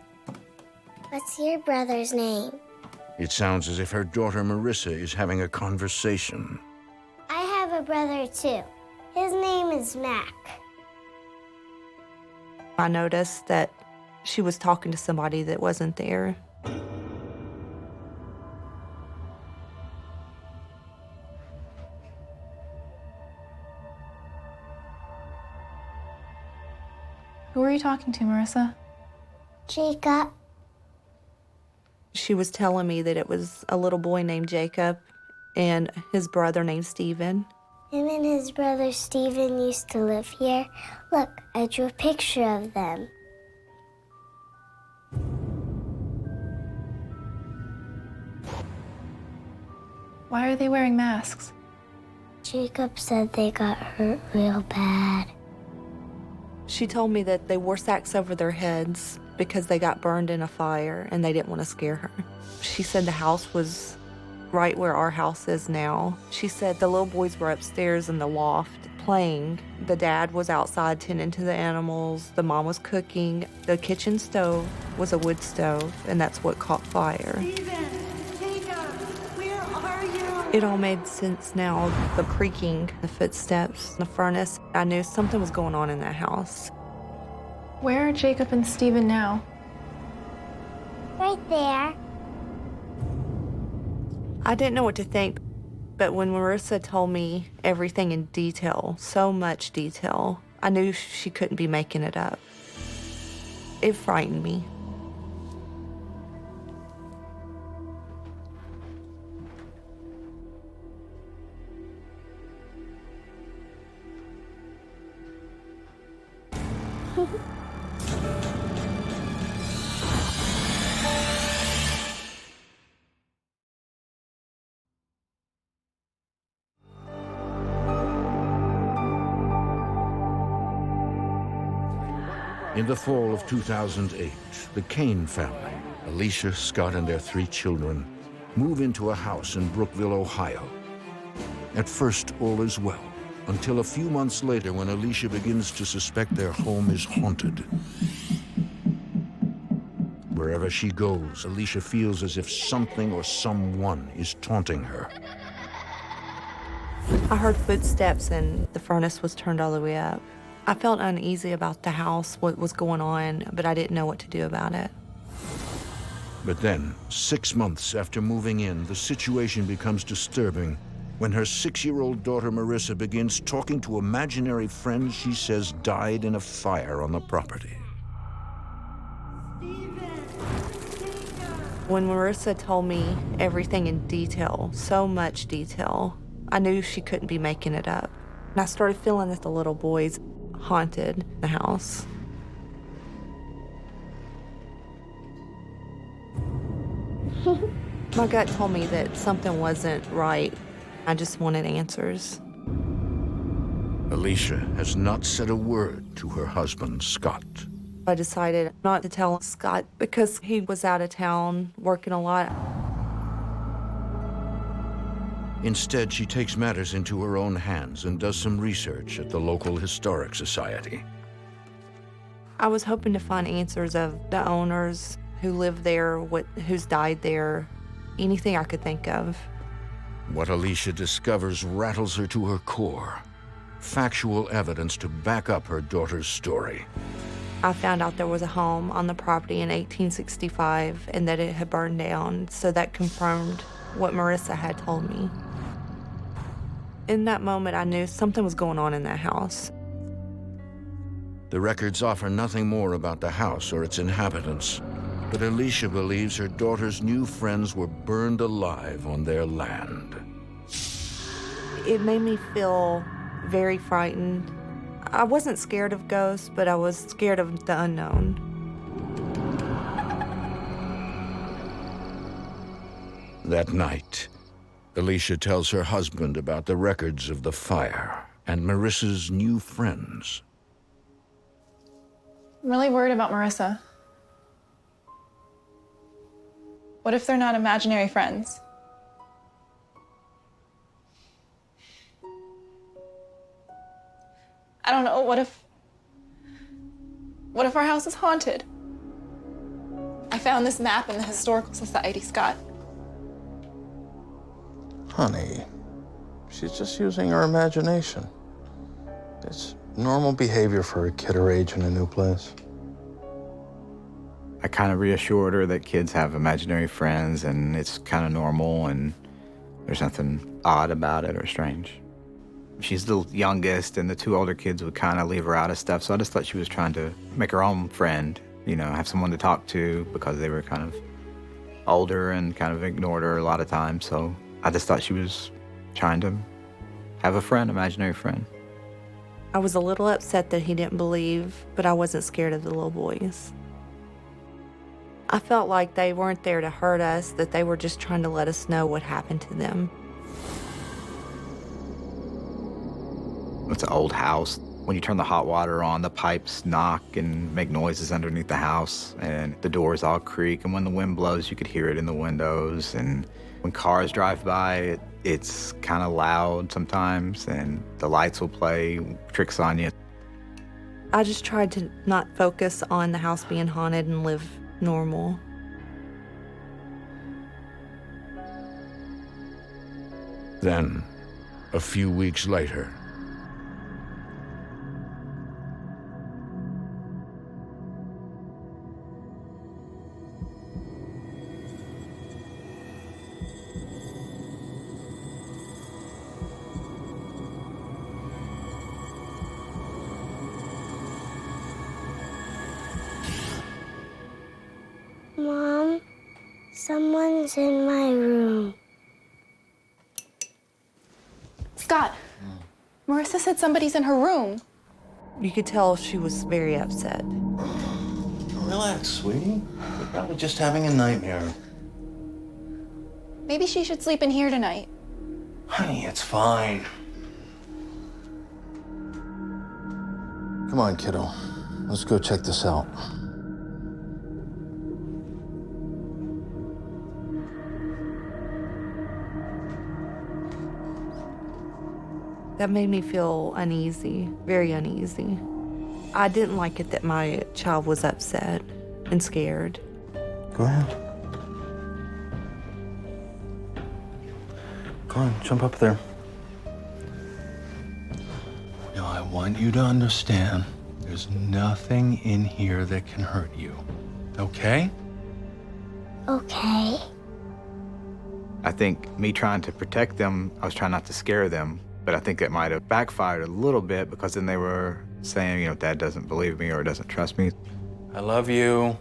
What's your brother's name? It sounds as if her daughter Marissa is having a conversation. I have a brother too. His name is Mac. I noticed that she was talking to somebody that wasn't there. Who are you talking to, Marissa? Jacob. She was telling me that it was a little boy named Jacob and his brother named Stephen. Him and his brother Stephen used to live here. Look, I drew a picture of them. Why are they wearing masks? Jacob said they got hurt real bad. She told me that they wore sacks over their heads because they got burned in a fire and they didn't want to scare her. She said the house was right where our house is now. She said the little boys were upstairs in the loft playing. The dad was outside tending to the animals. The mom was cooking. The kitchen stove was a wood stove, and that's what caught fire. Steven, Jacob, where are you? It all made sense now. The creaking, the footsteps, the furnace. I knew something was going on in that house. Where are Jacob and Stephen now? Right there. I didn't know what to think, but when Marissa told me everything in detail, so much detail, I knew she couldn't be making it up. It frightened me. In the fall of 2008, the Cain family, Alicia, Scott, and their 3 children, move into a house in Brookville, Ohio. At first, all is well, until a few months later when Alicia begins to suspect their home is haunted. Wherever she goes, Alicia feels as if something or someone is taunting her. I heard footsteps and the furnace was turned all the way up. I felt uneasy about the house, what was going on, but I didn't know what to do about it. But then, 6 months after moving in, the situation becomes disturbing when her 6-year-old daughter Marissa begins talking to imaginary friends she says died in a fire on the property. When Marissa told me everything in detail, so much detail, I knew she couldn't be making it up. And I started feeling that the little boys haunted the house. My gut told me that something wasn't right. I just wanted answers. Alicia has not said a word to her husband, Scott. I decided not to tell Scott because he was out of town working a lot. Instead, she takes matters into her own hands and does some research at the local historic society. I was hoping to find answers of the owners, who lived there, who's died there, anything I could think of. What Alicia discovers rattles her to her core. Factual evidence to back up her daughter's story. I found out there was a home on the property in 1865 and that it had burned down, so that confirmed what Marissa had told me. In that moment, I knew something was going on in that house. The records offer nothing more about the house or its inhabitants, but Alicia believes her daughter's new friends were burned alive on their land. It made me feel very frightened. I wasn't scared of ghosts, but I was scared of the unknown. That night, Alicia tells her husband about the records of the fire and Marissa's new friends. I'm really worried about Marissa. What if they're not imaginary friends? I don't know, what if our house is haunted? I found this map in the Historical Society, Scott. Honey, she's just using her imagination. It's normal behavior for a kid her age in a new place. I kind of reassured her that kids have imaginary friends and it's kind of normal and there's nothing odd about it or strange. She's the youngest and the two older kids would kind of leave her out of stuff, so I just thought she was trying to make her own friend, you know, have someone to talk to because they were kind of older and kind of ignored her a lot of times, so I just thought she was trying to have a friend, imaginary friend. I was a little upset that he didn't believe, but I wasn't scared of the little boys. I felt like they weren't there to hurt us, that they were just trying to let us know what happened to them. It's an old house. When you turn the hot water on, the pipes knock and make noises underneath the house, and the doors all creak, and when the wind blows, you could hear it in the windows, and when cars drive by, it's kind of loud sometimes, and the lights will play tricks on you. I just tried to not focus on the house being haunted and live normal. Then, a few weeks later, Mom, someone's in my room. Scott, Marissa said somebody's in her room. You could tell she was very upset. Relax, sweetie. You're probably just having a nightmare. Maybe she should sleep in here tonight. Honey, it's fine. Come on, kiddo. Let's go check this out. That made me feel uneasy, very uneasy. I didn't like it that my child was upset and scared. Go ahead. Go on, jump up there. Now, I want you to understand there's nothing in here that can hurt you, okay? Okay. I think me trying to protect them, I was trying not to scare them, but I think that might have backfired a little bit because then they were saying, you know, Dad doesn't believe me or doesn't trust me. I love you.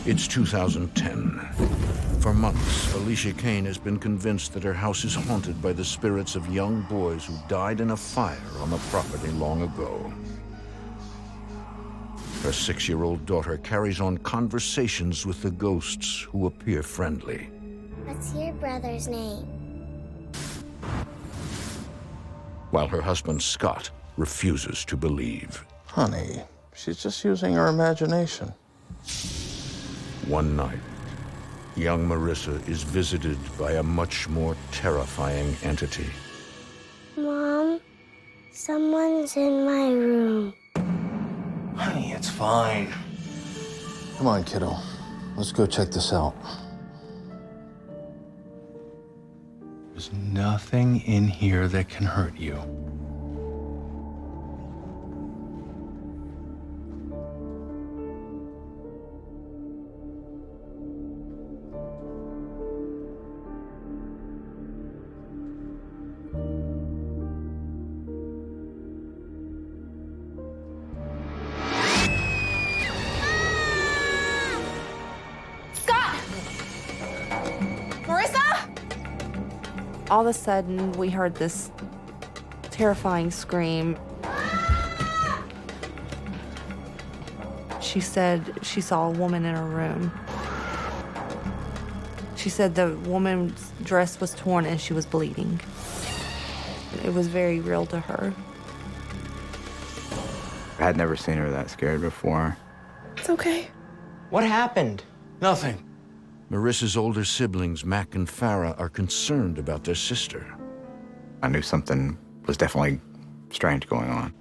It's 2010. For months, Alicia Cain has been convinced that her house is haunted by the spirits of young boys who died in a fire on the property long ago. Her 6-year-old daughter carries on conversations with the ghosts who appear friendly. What's your brother's name? While her husband, Scott, refuses to believe. Honey, she's just using her imagination. One night, young Marissa is visited by a much more terrifying entity. Mom, someone's in my room. Honey, it's fine. Come on, kiddo. Let's go check this out. There's nothing in here that can hurt you. All of a sudden, we heard this terrifying scream. She said she saw a woman in her room. She said the woman's dress was torn and she was bleeding. It was very real to her. I had never seen her that scared before. It's okay. What happened? Nothing. Marissa's older siblings, Mac and Farah, are concerned about their sister. I knew something was definitely strange going on.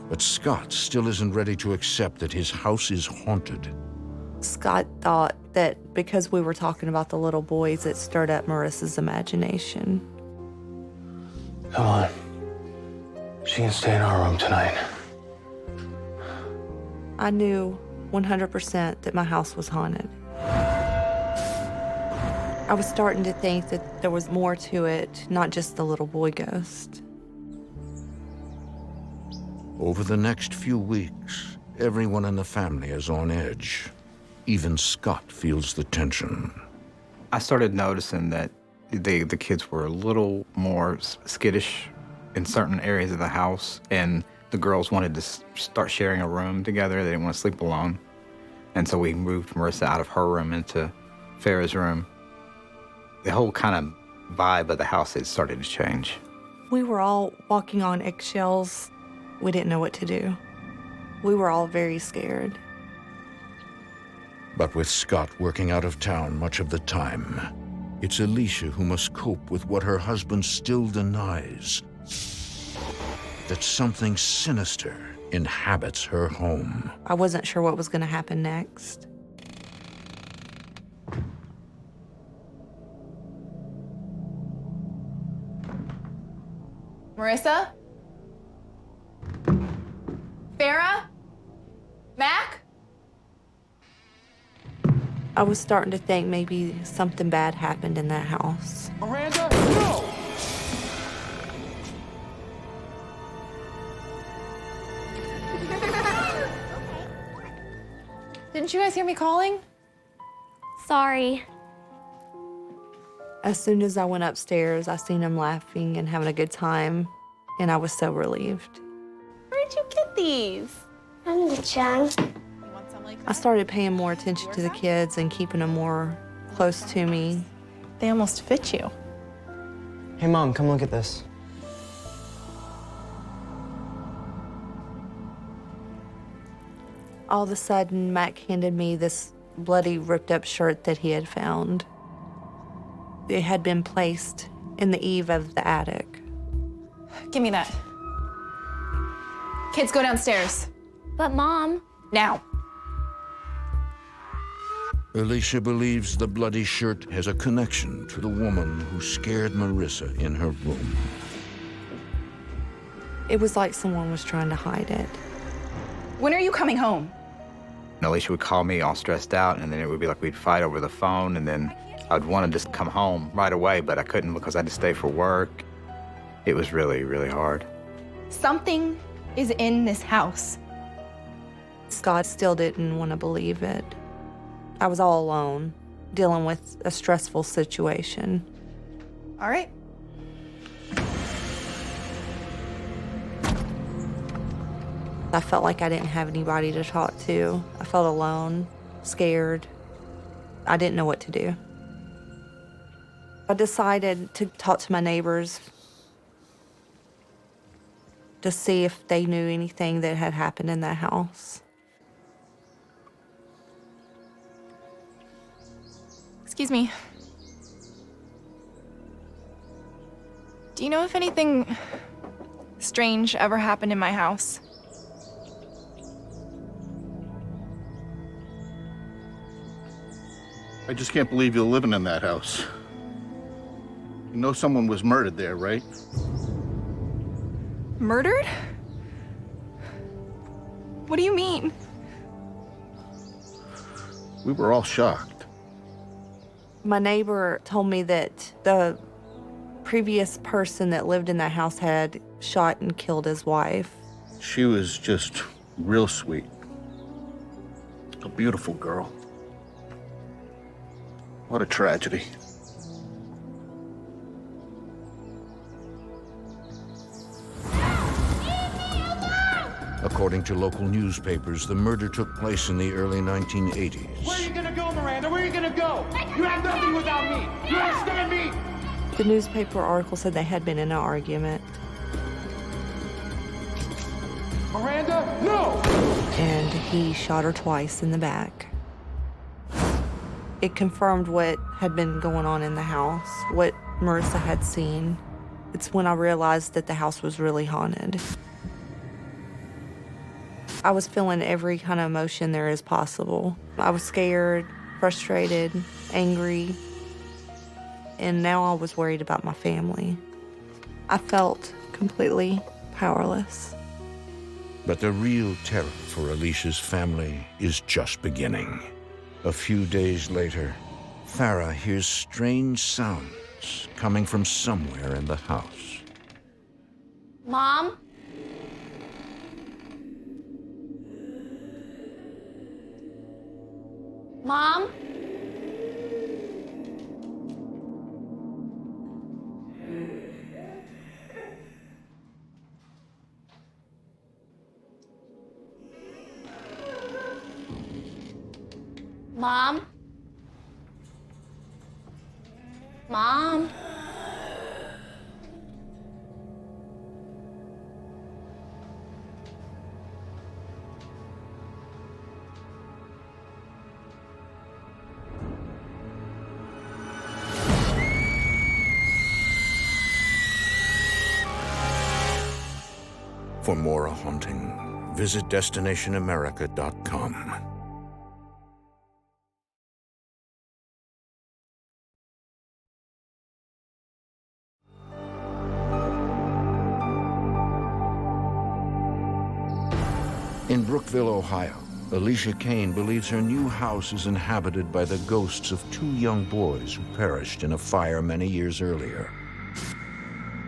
But Scott still isn't ready to accept that his house is haunted. Scott thought that because we were talking about the little boys, it stirred up Marissa's imagination. Come on. She can stay in our room tonight. I knew 100% that my house was haunted. I was starting to think that there was more to it, not just the little boy ghost. Over the next few weeks, everyone in the family is on edge. Even Scott feels the tension. I started noticing that the kids were a little more skittish in certain areas of the house, and the girls wanted to start sharing a room together. They didn't want to sleep alone. And so we moved Marissa out of her room into Farah's room. The whole kind of vibe of the house had started to change. We were all walking on eggshells. We didn't know what to do. We were all very scared. But with Scott working out of town much of the time, it's Alicia who must cope with what her husband still denies. That something sinister inhabits her home. I wasn't sure what was going to happen next. Marissa? Farah? Mac? I was starting to think maybe something bad happened in that house. Miranda, no! Didn't you guys hear me calling? Sorry. As soon as I went upstairs, I seen him laughing and having a good time, and I was so relieved. Where'd you get these? I'm the Chang. I started paying more attention to the kids and keeping them more close to me. They almost fit you. Hey, Mom, come look at this. All of a sudden, Mac handed me this bloody, ripped-up shirt that he had found. It had been placed in the eave of the attic. Give me that. Kids, go downstairs. But Mom. Now. Alicia believes the bloody shirt has a connection to the woman who scared Marissa in her room. It was like someone was trying to hide it. When are you coming home? And Alicia would call me all stressed out, and then it would be like we'd fight over the phone, and then I'd want to just come home right away, but I couldn't because I had to stay for work. It was really, really hard. Something is in this house. Scott still didn't want to believe it. I was all alone, dealing with a stressful situation. All right. I felt like I didn't have anybody to talk to. I felt alone, scared. I didn't know what to do. I decided to talk to my neighbors to see if they knew anything that had happened in that house. Excuse me. Do you know if anything strange ever happened in my house? I just can't believe you're living in that house. You know someone was murdered there, right? Murdered? What do you mean? We were all shocked. My neighbor told me that the previous person that lived in that house had shot and killed his wife. She was just real sweet. A beautiful girl. What a tragedy. According to local newspapers, the murder took place in the early 1980s. Where are you gonna go, Miranda? Where are you gonna go? You have nothing without me. You understand me? The newspaper article said they had been in an argument. Miranda, no! And he shot her twice in the back. It confirmed what had been going on in the house, what Marissa had seen. It's when I realized that the house was really haunted. I was feeling every kind of emotion there is possible. I was scared, frustrated, angry, and now I was worried about my family. I felt completely powerless. But the real terror for Alicia's family is just beginning. A few days later, Farah hears strange sounds coming from somewhere in the house. Mom? Mom? Mom? Mom? For more haunting, visit DestinationAmerica.com. In Brookville, Ohio, Alicia Cain believes her new house is inhabited by the ghosts of 2 young boys who perished in a fire many years earlier.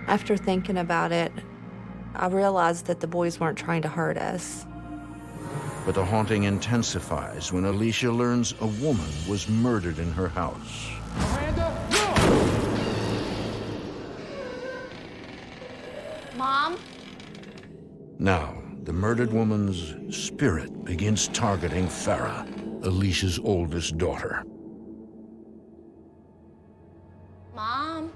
After thinking about it, I realized that the boys weren't trying to hurt us. But the haunting intensifies when Alicia learns a woman was murdered in her house. Miranda, no! Mom? Now, the murdered woman's spirit begins targeting Farah, Alicia's oldest daughter. Mom?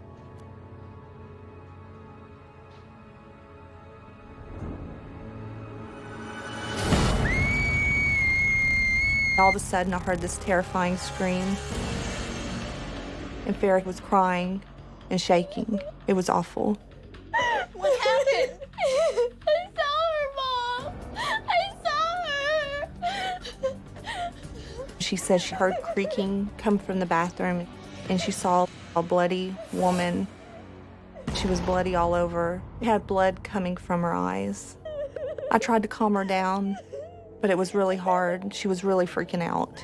All of a sudden, I heard this terrifying scream. And Farah was crying and shaking. It was awful. What happened? I saw her, Mom. I saw her. She said she heard creaking come from the bathroom, and she saw a bloody woman. She was bloody all over. She had blood coming from her eyes. I tried to calm her down, but it was really hard. She was really freaking out.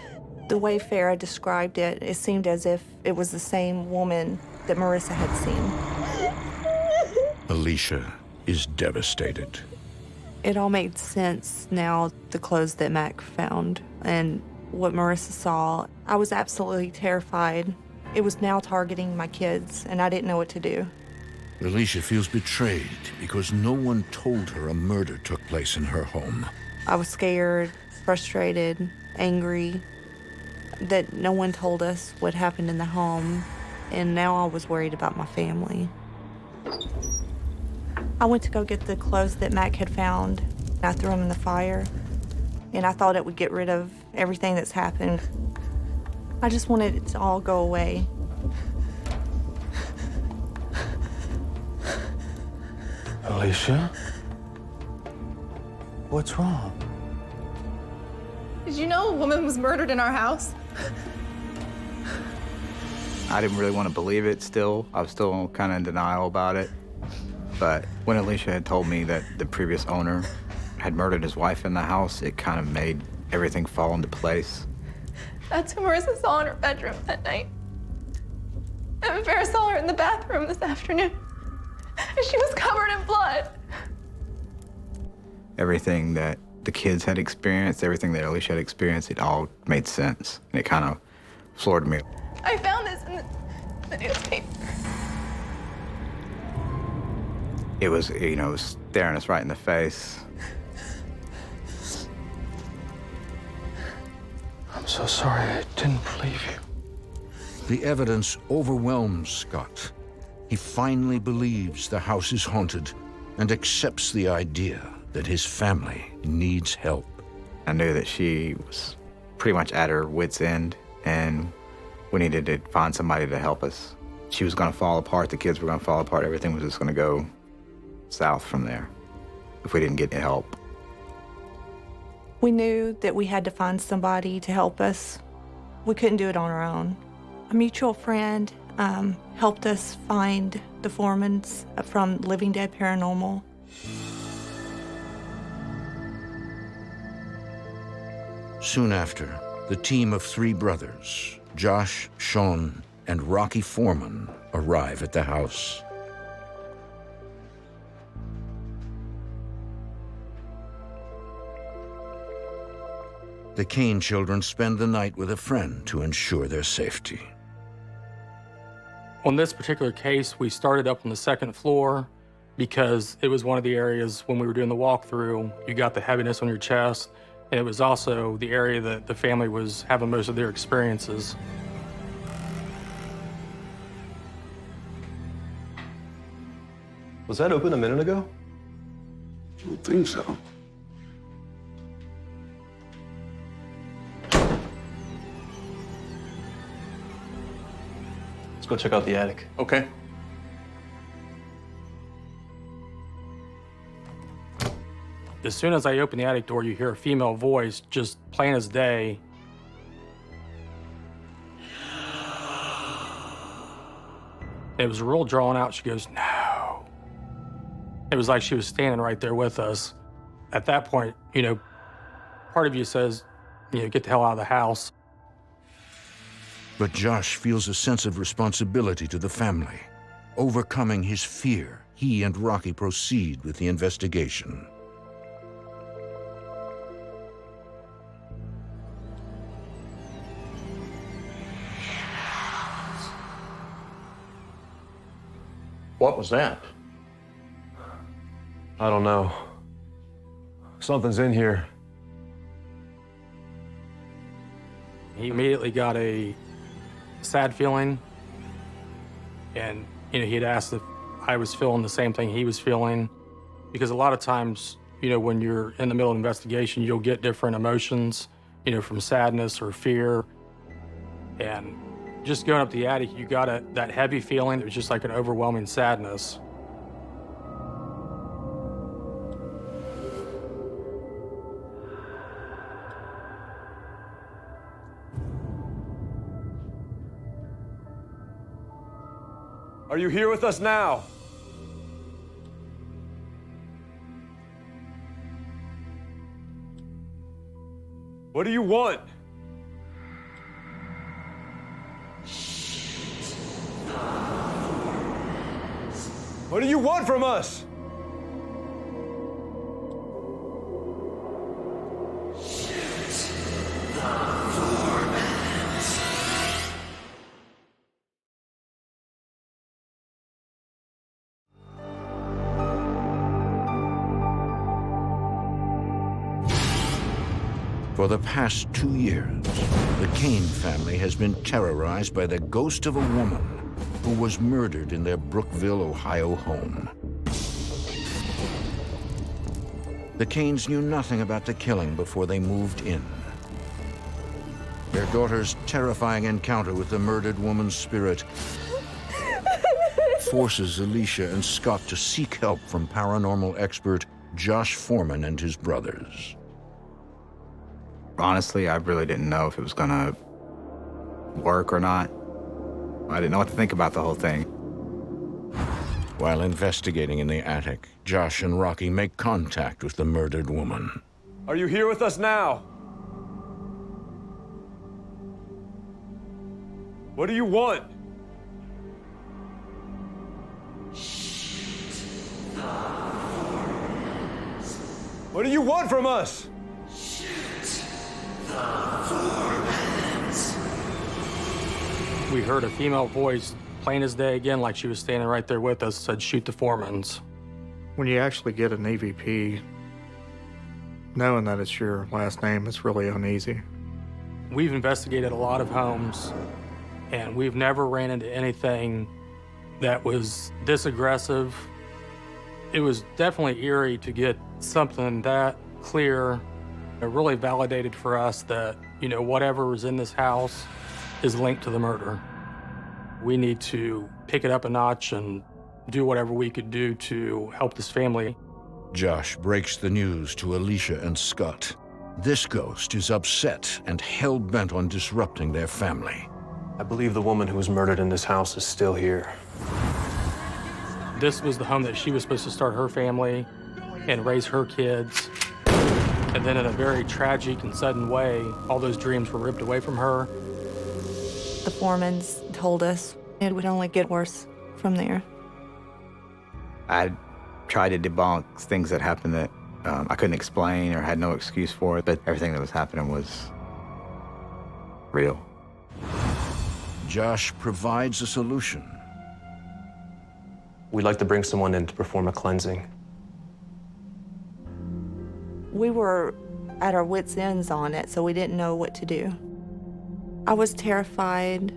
The way Farah described it, it seemed as if it was the same woman that Marissa had seen. Alicia is devastated. It all made sense now, the clothes that Mac found and what Marissa saw. I was absolutely terrified. It was now targeting my kids, and I didn't know what to do. Alicia feels betrayed because no one told her a murder took place in her home. I was scared, frustrated, angry that no one told us what happened in the home, and now I was worried about my family. I went to go get the clothes that Mac had found. I threw them in the fire, and I thought it would get rid of everything that's happened. I just wanted it to all go away. Alicia? What's wrong? Did you know a woman was murdered in our house? I didn't really want to believe it still. I was still kind of in denial about it. But when Alicia had told me that the previous owner had murdered his wife in the house, it kind of made everything fall into place. That's who Marissa saw in her bedroom that night. And Farah saw her in the bathroom this afternoon. And she was covered in blood. Everything that the kids had experienced, everything that Alicia had experienced, it all made sense. And it kind of floored me. I found this in the newspaper. It was, it was staring us right in the face. So sorry I didn't believe you. The evidence overwhelms Scott. He finally believes the house is haunted and accepts the idea that his family needs help. I knew that she was pretty much at her wit's end, and we needed to find somebody to help us. She was gonna fall apart, the kids were gonna fall apart, everything was just gonna go south from there if we didn't get help. We knew that we had to find somebody to help us. We couldn't do it on our own. A mutual friend helped us find the Foremans from Living Dead Paranormal. Soon after, the team of 3 brothers, Josh, Sean, and Rocky Foreman, arrive at the house. The Cain children spend the night with a friend to ensure their safety. On this particular case, we started up on the 2nd floor because it was one of the areas when we were doing the walkthrough, you got the heaviness on your chest, and it was also the area that the family was having most of their experiences. Was that open a minute ago? I don't think so. Let's go check out the attic. Okay. As soon as I open the attic door, you hear a female voice, just plain as day. It was real drawn out. She goes, "No." It was like she was standing right there with us. At that point, you know, part of you says, you know, get the hell out of the house. But Josh feels a sense of responsibility to the family. Overcoming his fear, he and Rocky proceed with the investigation. What was that? I don't know. Something's in here. He immediately got a sad feeling, and you know, he had asked if I was feeling the same thing he was feeling, because a lot of times, you know, when you're in the middle of an investigation, you'll get different emotions, you know, from sadness or fear. And just going up the attic, you got that heavy feeling. It was just like an overwhelming sadness. Are you here with us now? What do you want? What do you want from us? For the past 2 years, the Cain family has been terrorized by the ghost of a woman who was murdered in their Brookville, Ohio home. The Cains knew nothing about the killing before they moved in. Their daughter's terrifying encounter with the murdered woman's spirit forces Alicia and Scott to seek help from paranormal expert Josh Foreman and his brothers. Honestly, I really didn't know if it was gonna work or not. I didn't know what to think about the whole thing. While investigating in the attic, Josh and Rocky make contact with the murdered woman. Are you here with us now? What do you want? What do you want from us? We heard a female voice, plain as day again, like she was standing right there with us, said, "Shoot the Foremans." When you actually get an EVP, knowing that it's your last name is really uneasy. We've investigated a lot of homes, and we've never ran into anything that was this aggressive. It was definitely eerie to get something that clear. It really validated for us that, whatever was in this house is linked to the murder. We need to pick it up a notch and do whatever we could do to help this family. Josh breaks the news to Alicia and Scott. This ghost is upset and hell-bent on disrupting their family. I believe the woman who was murdered in this house is still here. This was the home that she was supposed to start her family and raise her kids. And then in a very tragic and sudden way, all those dreams were ripped away from her. The foremans told us it would only get worse from there. I tried to debunk things that happened that I couldn't explain or had no excuse for it, but everything that was happening was real. Josh provides a solution. We'd like to bring someone in to perform a cleansing. We were at our wits' ends on it, so we didn't know what to do. I was terrified.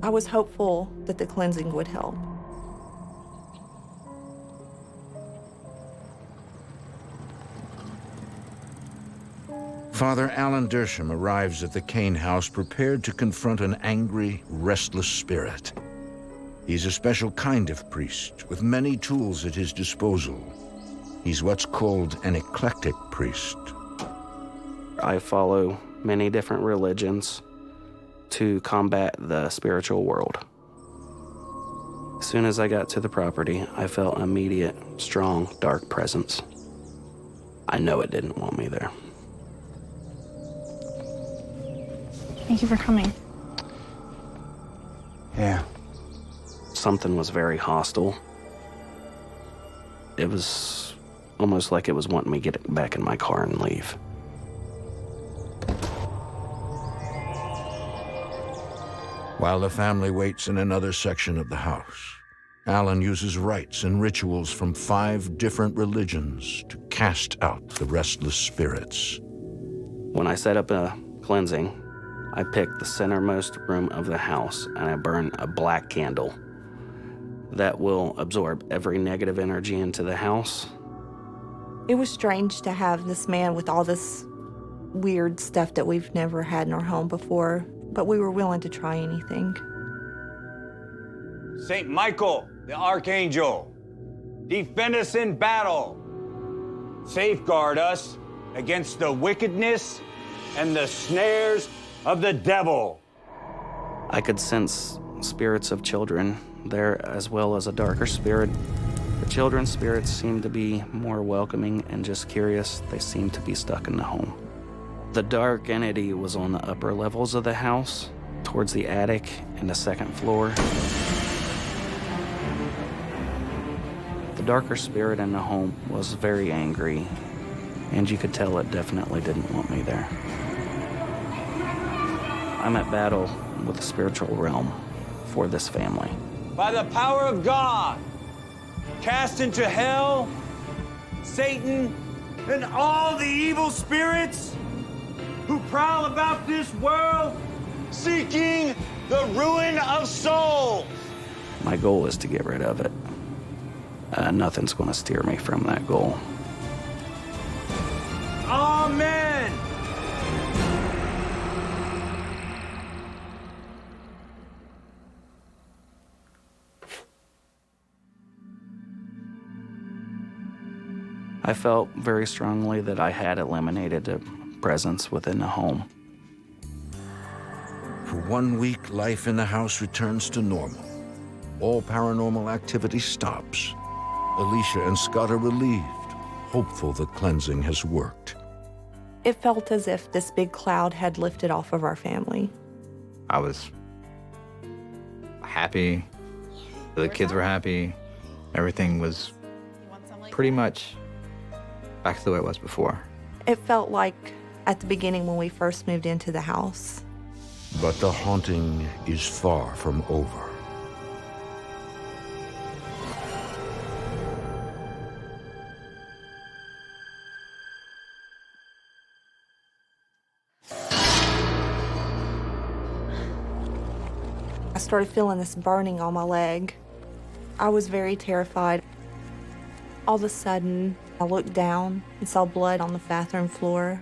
I was hopeful that the cleansing would help. Father Alan Dersham arrives at the Cain house prepared to confront an angry, restless spirit. He's a special kind of priest with many tools at his disposal. He's what's called an eclectic priest. I follow many different religions to combat the spiritual world. As soon as I got to the property, I felt an immediate, strong, dark presence. I know it didn't want me there. Thank you for coming. Yeah. Something was very hostile. It was almost like it was wanting me to get back in my car and leave. While the family waits in another section of the house, Alan uses rites and rituals from 5 different religions to cast out the restless spirits. When I set up a cleansing, I picked the centermost room of the house and I burn a black candle that will absorb every negative energy into the house. It was strange to have this man with all this weird stuff that we've never had in our home before, but we were willing to try anything. Saint Michael, the Archangel, defend us in battle. Safeguard us against the wickedness and the snares of the devil. I could sense spirits of children there as well as a darker spirit. The children's spirits seemed to be more welcoming and just curious. They seemed to be stuck in the home. The dark entity was on the upper levels of the house, towards the attic and the second floor. The darker spirit in the home was very angry, and you could tell it definitely didn't want me there. I'm at battle with the spiritual realm for this family. By the power of God, cast into hell Satan and all the evil spirits who prowl about this world seeking the ruin of souls. My goal is to get rid of it. Nothing's going to steer me from that goal. Amen. I felt very strongly that I had eliminated a presence within the home. For 1 week, life in the house returns to normal. All paranormal activity stops. Alicia and Scott are relieved, hopeful the cleansing has worked. It felt as if this big cloud had lifted off of our family. I was happy. The kids were happy. Everything was pretty much back to the way it was before. It felt like at the beginning when we first moved into the house. But the haunting is far from over. I started feeling this burning on my leg. I was very terrified. All of a sudden, I looked down and saw blood on the bathroom floor.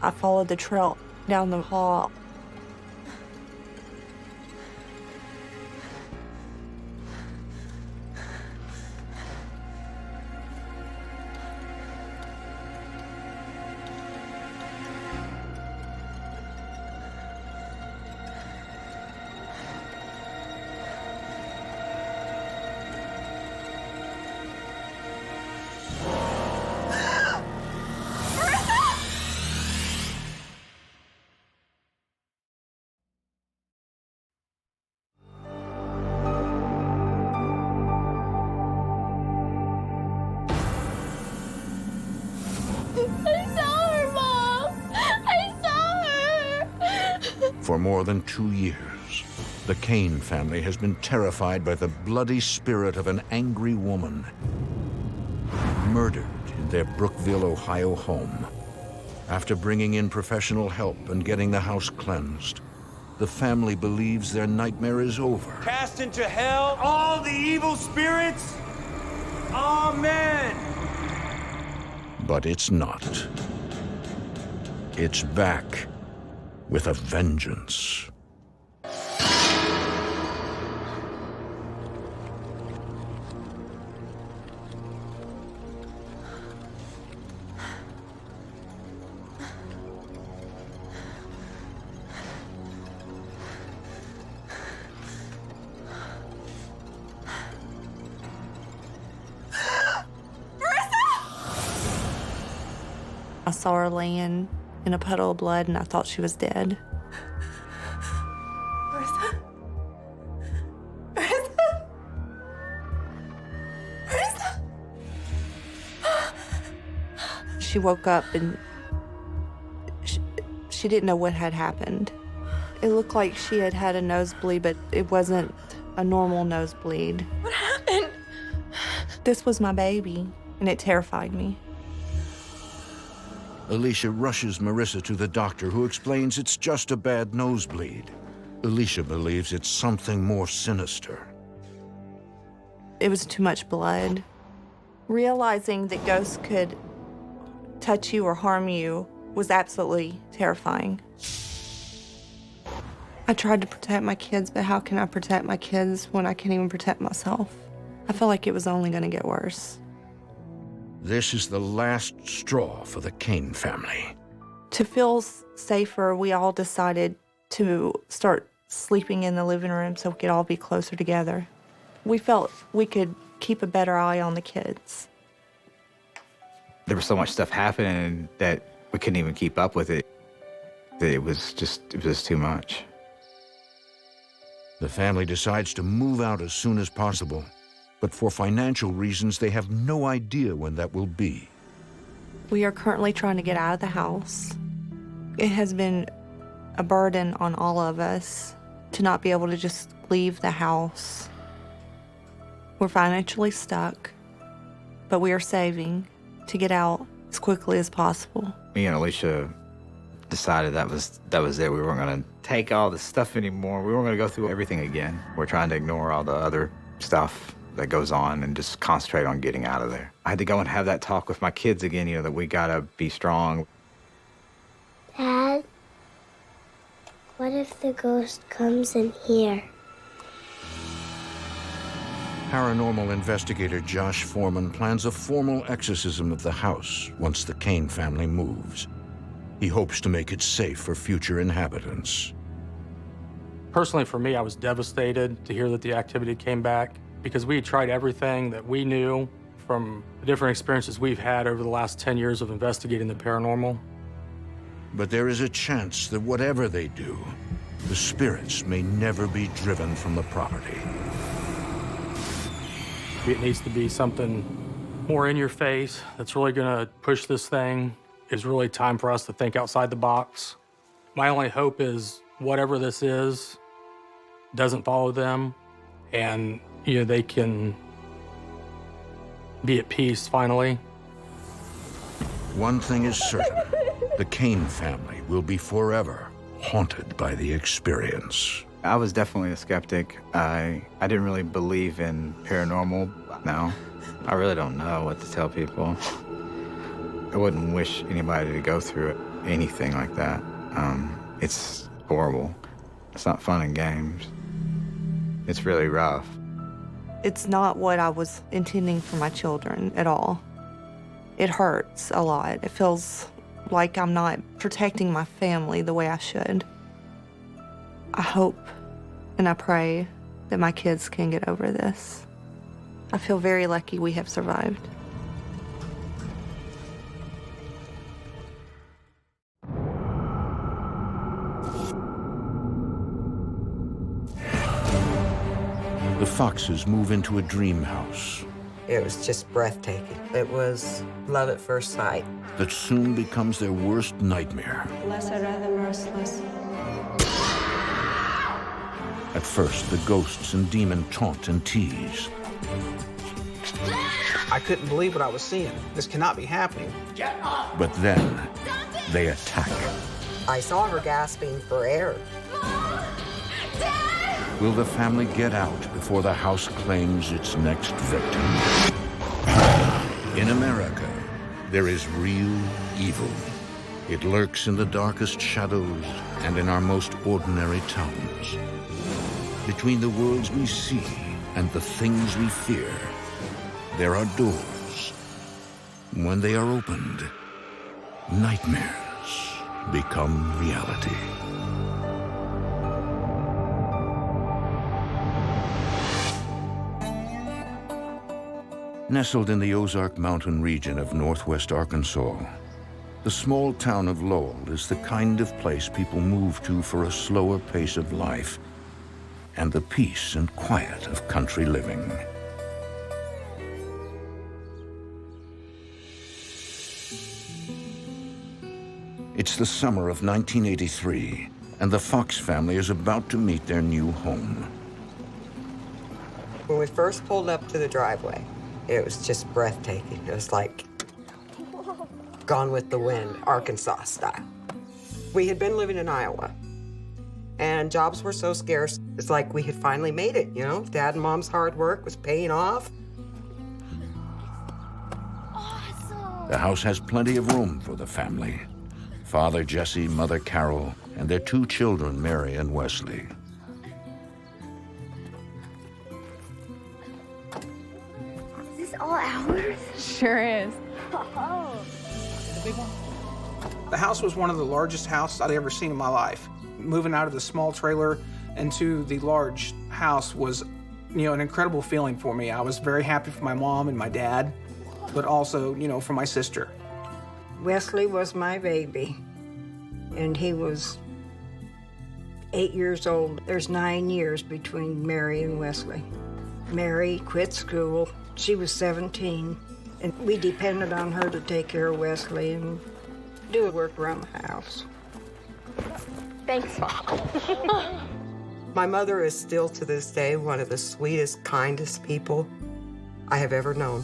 I followed the trail down the hall. I saw her, Mom! I saw her! For more than 2 years, the Cain family has been terrified by the bloody spirit of an angry woman murdered in their Brookville, Ohio home. After bringing in professional help and getting the house cleansed, the family believes their nightmare is over. Cast into hell all the evil spirits. Amen. But it's not. It's back with a vengeance. I saw her laying in a puddle of blood and I thought she was dead. Marissa? Marissa? Marissa? She woke up and she didn't know what had happened. It looked like she had had a nosebleed, but it wasn't a normal nosebleed. What happened? This was my baby, and it terrified me. Alicia rushes Marissa to the doctor, who explains it's just a bad nosebleed. Alicia believes it's something more sinister. It was too much blood. Realizing that ghosts could touch you or harm you was absolutely terrifying. I tried to protect my kids, but how can I protect my kids when I can't even protect myself? I felt like it was only going to get worse. This is the last straw for the Cain family. To feel safer, we all decided to start sleeping in the living room so we could all be closer together. We felt we could keep a better eye on the kids. There was so much stuff happening that we couldn't even keep up with it. It was just too much. The family decides to move out as soon as possible, but for financial reasons, they have no idea when that will be. We are currently trying to get out of the house. It has been a burden on all of us to not be able to just leave the house. We're financially stuck, but we are saving to get out as quickly as possible. Me and Alicia decided that was it. We weren't going to take all this stuff anymore. We weren't going to go through everything again. We're trying to ignore all the other stuff that goes on and just concentrate on getting out of there. I had to go and have that talk with my kids again, that we got to be strong. Dad, what if the ghost comes in here? Paranormal investigator Josh Foreman plans a formal exorcism of the house once the Cain family moves. He hopes to make it safe for future inhabitants. Personally, for me, I was devastated to hear that the activity came back because we had tried everything that we knew from the different experiences we've had over the last 10 years of investigating the paranormal. But there is a chance that whatever they do, the spirits may never be driven from the property. It needs to be something more in your face that's really gonna push this thing. It's really time for us to think outside the box. My only hope is whatever this is doesn't follow them, and they can be at peace finally. One thing is certain, the Cain family will be forever haunted by the experience. I was definitely a skeptic. I didn't really believe in paranormal. No, I really don't know what to tell people. I wouldn't wish anybody to go through anything like that. It's horrible. It's not fun and games. It's really rough. It's not what I was intending for my children at all. It hurts a lot. It feels like I'm not protecting my family the way I should. I hope and I pray that my kids can get over this. I feel very lucky we have survived. The Foxes move into a dream house It was just breathtaking. It was love at first sight. that soon becomes their worst nightmare. Blessed are the merciless. At first, the ghosts and demon taunt and tease. I couldn't believe what I was seeing. This cannot be happening. But then, they attack. I saw her gasping for air. Will the family get out before the house claims its next victim? In America, there is real evil. It lurks in the darkest shadows and in our most ordinary towns. Between the worlds we see and the things we fear, there are doors. When they are opened, nightmares become reality. Nestled in the Ozark Mountain region of northwest Arkansas, the small town of Lowell is the kind of place people move to for a slower pace of life and the peace and quiet of country living. It's the summer of 1983, and the Fox family is about to meet their new home. When we first pulled up to the driveway, it was just breathtaking. It was like Gone with the Wind, Arkansas style. We had been living in Iowa, and jobs were so scarce. It's like we had finally made it, you know? Dad and Mom's hard work was paying off. The house has plenty of room for the family. Father Jesse, Mother Carol, and their two children, Mary and Wesley. Is this all ours? Sure is. The house was one of the largest houses I'd ever seen in my life. Moving out of the small trailer into the large house was, an incredible feeling for me. I was very happy for my mom and my dad, but also, for my sister. Wesley was my baby, and he was 8 years old. There's 9 years between Mary and Wesley. Mary quit school. She was 17, and we depended on her to take care of Wesley and do work around the house. Thanks, Mom. My mother is still to this day one of the sweetest, kindest people I have ever known.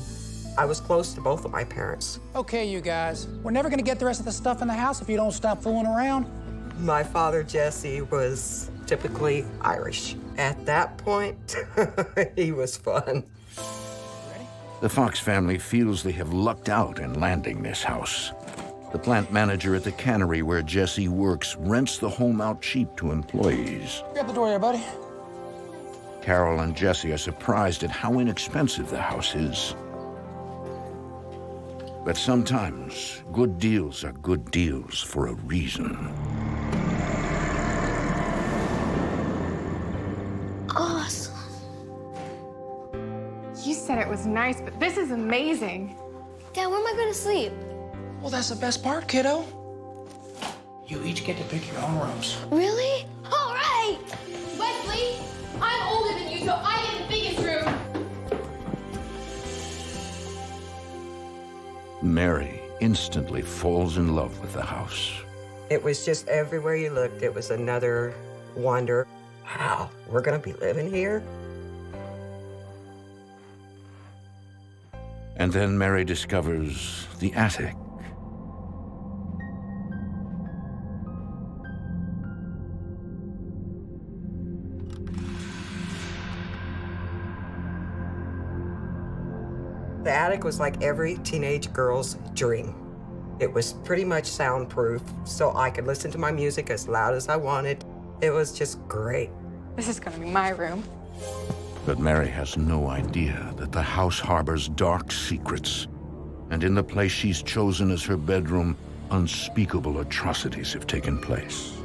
I was close to both of my parents. Okay, you guys, we're never gonna get the rest of the stuff in the house if you don't stop fooling around. My father, Jesse, was typically Irish. At that point, he was fun. The Fox family feels they have lucked out in landing this house. The plant manager at the cannery where Jesse works rents the home out cheap to employees. Grab the door here, buddy. Carol and Jesse are surprised at how inexpensive the house is. But sometimes, good deals are good deals for a reason. Awesome. You said it was nice, but this is amazing. Dad, where am I gonna sleep? Well, that's the best part, kiddo. You each get to pick your own rooms. Really? All right! Wesley, I'm older than you, so I get the biggest room. Mary instantly falls in love with the house. It was just everywhere you looked, it was another wonder. Wow, we're gonna be living here? And then Mary discovers the attic. The attic was like every teenage girl's dream. It was pretty much soundproof, so I could listen to my music as loud as I wanted. It was just great. This is gonna be my room. But Mary has no idea that the house harbors dark secrets. And in the place she's chosen as her bedroom, unspeakable atrocities have taken place.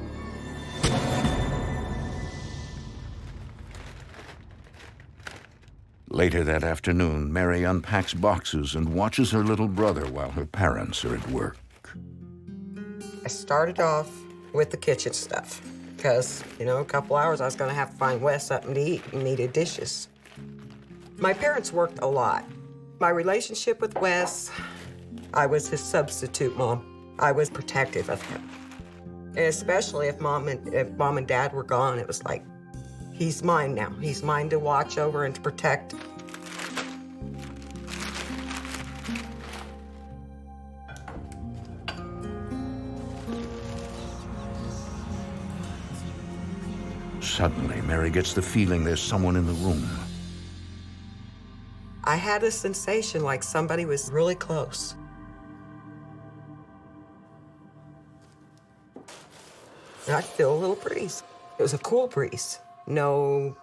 Later that afternoon, Mary unpacks boxes and watches her little brother while her parents are at work. I started off with the kitchen stuff because, a couple hours I was going to have to find Wes something to eat and needed dishes. My parents worked a lot. My relationship with Wes, I was his substitute mom. I was protective of him. And especially if mom and dad were gone, it was like, he's mine now. He's mine to watch over and to protect. Suddenly, Mary gets the feeling there's someone in the room. I had a sensation like somebody was really close. And I could feel a little breeze. It was a cool breeze. No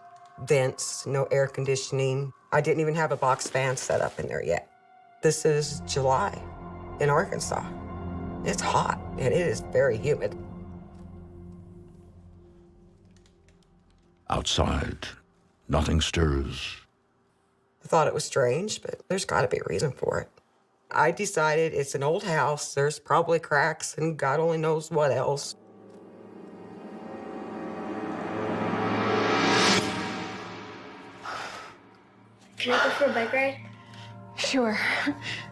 vents, no air conditioning. I didn't even have a box fan set up in there yet. This is July in Arkansas. It's hot and it is very humid. Outside, nothing stirs. I thought it was strange, but there's got to be a reason for it. I decided it's an old house. There's probably cracks and God only knows what else. Can I go for a bike ride? Sure.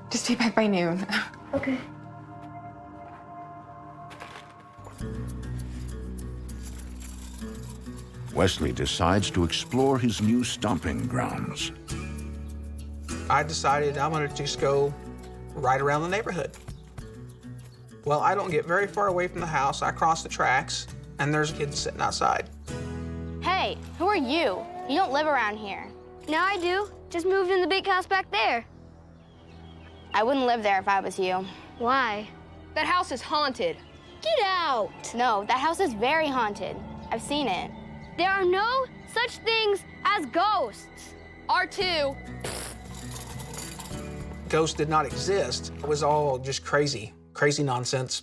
Just be back by noon. Okay. Wesley decides to explore his new stomping grounds. I decided I'm gonna just go right around the neighborhood. Well, I don't get very far away from the house. I cross the tracks, and there's kids sitting outside. Hey, who are you? You don't live around here. No, I do. Just moved in the big house back there. I wouldn't live there if I was you. Why? That house is haunted. Get out! No, that house is very haunted. I've seen it. There are no such things as ghosts. R2. Ghosts did not exist. It was all just crazy nonsense,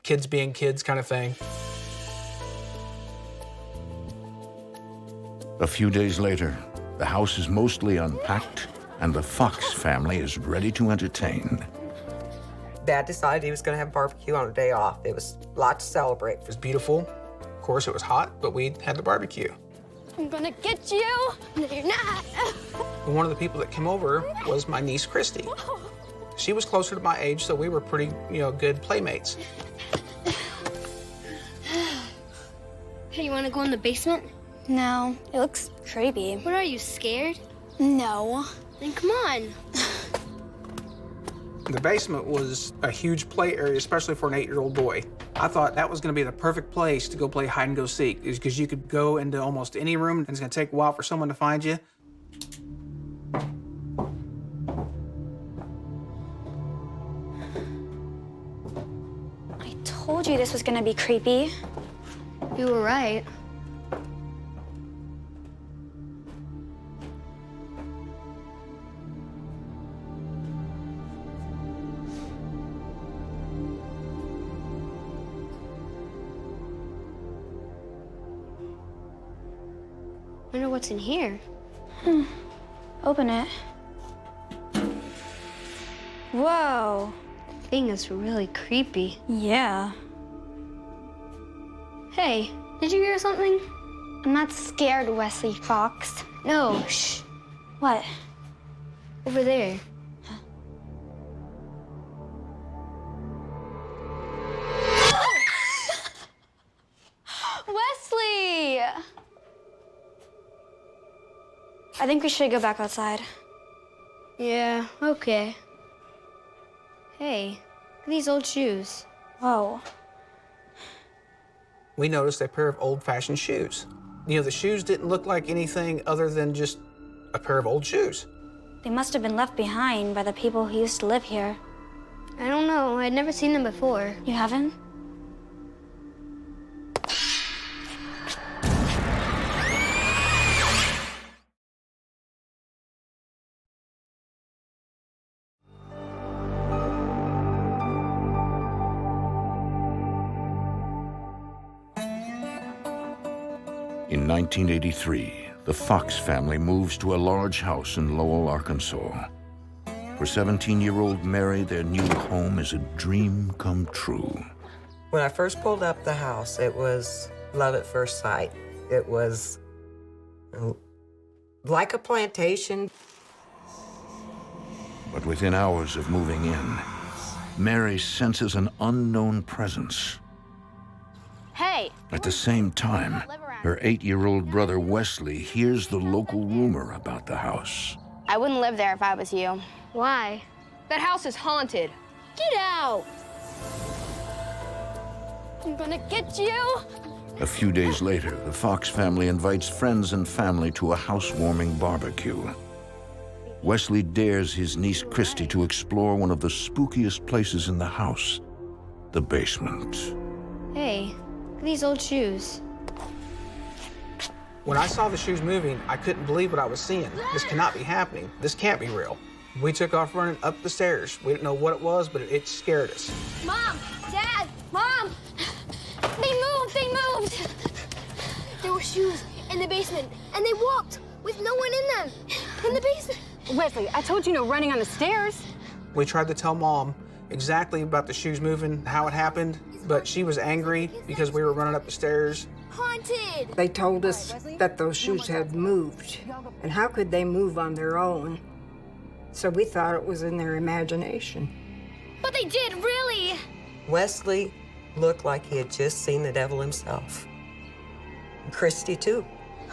kids being kids kind of thing. A few days later, the house is mostly unpacked, and the Fox family is ready to entertain. Dad decided he was going to have barbecue on a day off. It was a lot to celebrate. It was beautiful. Of course, it was hot, but we had the barbecue. I'm gonna get you. No, you're not. One of the people that came over was my niece, Christy. She was closer to my age, so we were pretty, good playmates. Hey, you wanna go in the basement? No, it looks creepy. What are you, scared? No. Then come on. The basement was a huge play area, especially for an 8-year-old boy. I thought that was going to be the perfect place to go play hide and go seek, because you could go into almost any room, and it's going to take a while for someone to find you. I told you this was gonna be creepy. You were right. Wonder what's in here. Open it. Whoa. The thing is really creepy. Yeah. Hey, did you hear something? I'm not scared, Wesley Fox. No, shh. What? Over there. Wesley! I think we should go back outside. Yeah, okay. Hey, look at these old shoes. Whoa. We noticed a pair of old-fashioned shoes. The shoes didn't look like anything other than just a pair of old shoes. They must have been left behind by the people who used to live here. I don't know. I'd never seen them before. You haven't? In 1983, the Fox family moves to a large house in Lowell, Arkansas. For 17-year-old Mary, their new home is a dream come true. When I first pulled up the house, it was love at first sight. It was like a plantation. But within hours of moving in, Mary senses an unknown presence. Hey! At the same time, her 8-year-old brother Wesley hears the local rumor about the house. I wouldn't live there if I was you. Why? That house is haunted. Get out! I'm gonna get you! A few days later, the Fox family invites friends and family to a housewarming barbecue. Wesley dares his niece Christy to explore one of the spookiest places in the house, the basement. Hey, look at these old shoes. When I saw the shoes moving, I couldn't believe what I was seeing. This cannot be happening. This can't be real. We took off running up the stairs. We didn't know what it was, but it scared us. Mom! Dad! Mom! They moved! They moved! There were shoes in the basement, and they walked with no one in them. In the basement. Wesley, I told you no running on the stairs. We tried to tell Mom exactly about the shoes moving, how it happened, but she was angry because we were running up the stairs. Haunted! They told us that those shoes had moved. And how could they move on their own? So we thought it was in their imagination. But they did, really! Wesley looked like he had just seen the devil himself. Christy, too.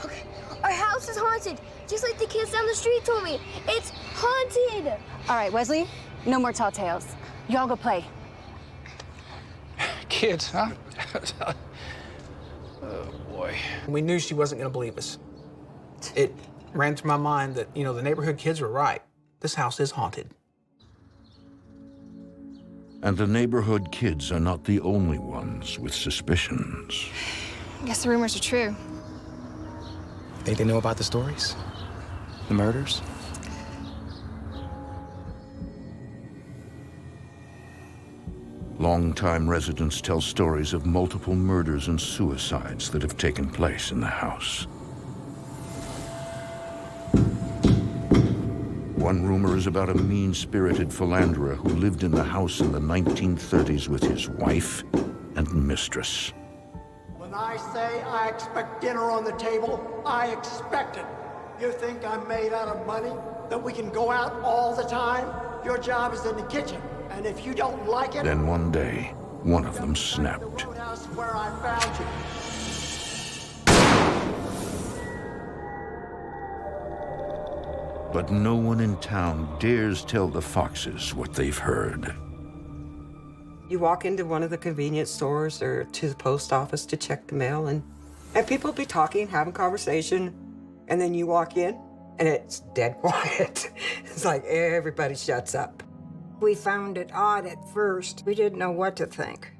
Okay, our house is haunted, just like the kids down the street told me. It's haunted! All right, Wesley, no more tall tales. Y'all go play. Kids, huh? Oh, boy. We knew she wasn't going to believe us. It ran through my mind that, you know, the neighborhood kids were right. This house is haunted. And the neighborhood kids are not the only ones with suspicions. I guess the rumors are true. Think they know about the stories? The murders? Longtime residents tell stories of multiple murders and suicides that have taken place in the house. One rumor is about a mean-spirited philanderer who lived in the house in the 1930s with his wife and mistress. When I say I expect dinner on the table, I expect it. You think I'm made out of money? That we can go out all the time? Your job is in the kitchen. And if you don't like it... Then one day, one of them snapped. Roadhouse where I found you. But no one in town dares tell the Foxes what they've heard. You walk into one of the convenience stores or to the post office to check the mail, and people be talking, having conversation, and then you walk in, and it's dead quiet. It's like everybody shuts up. We found it odd at first. We didn't know what to think.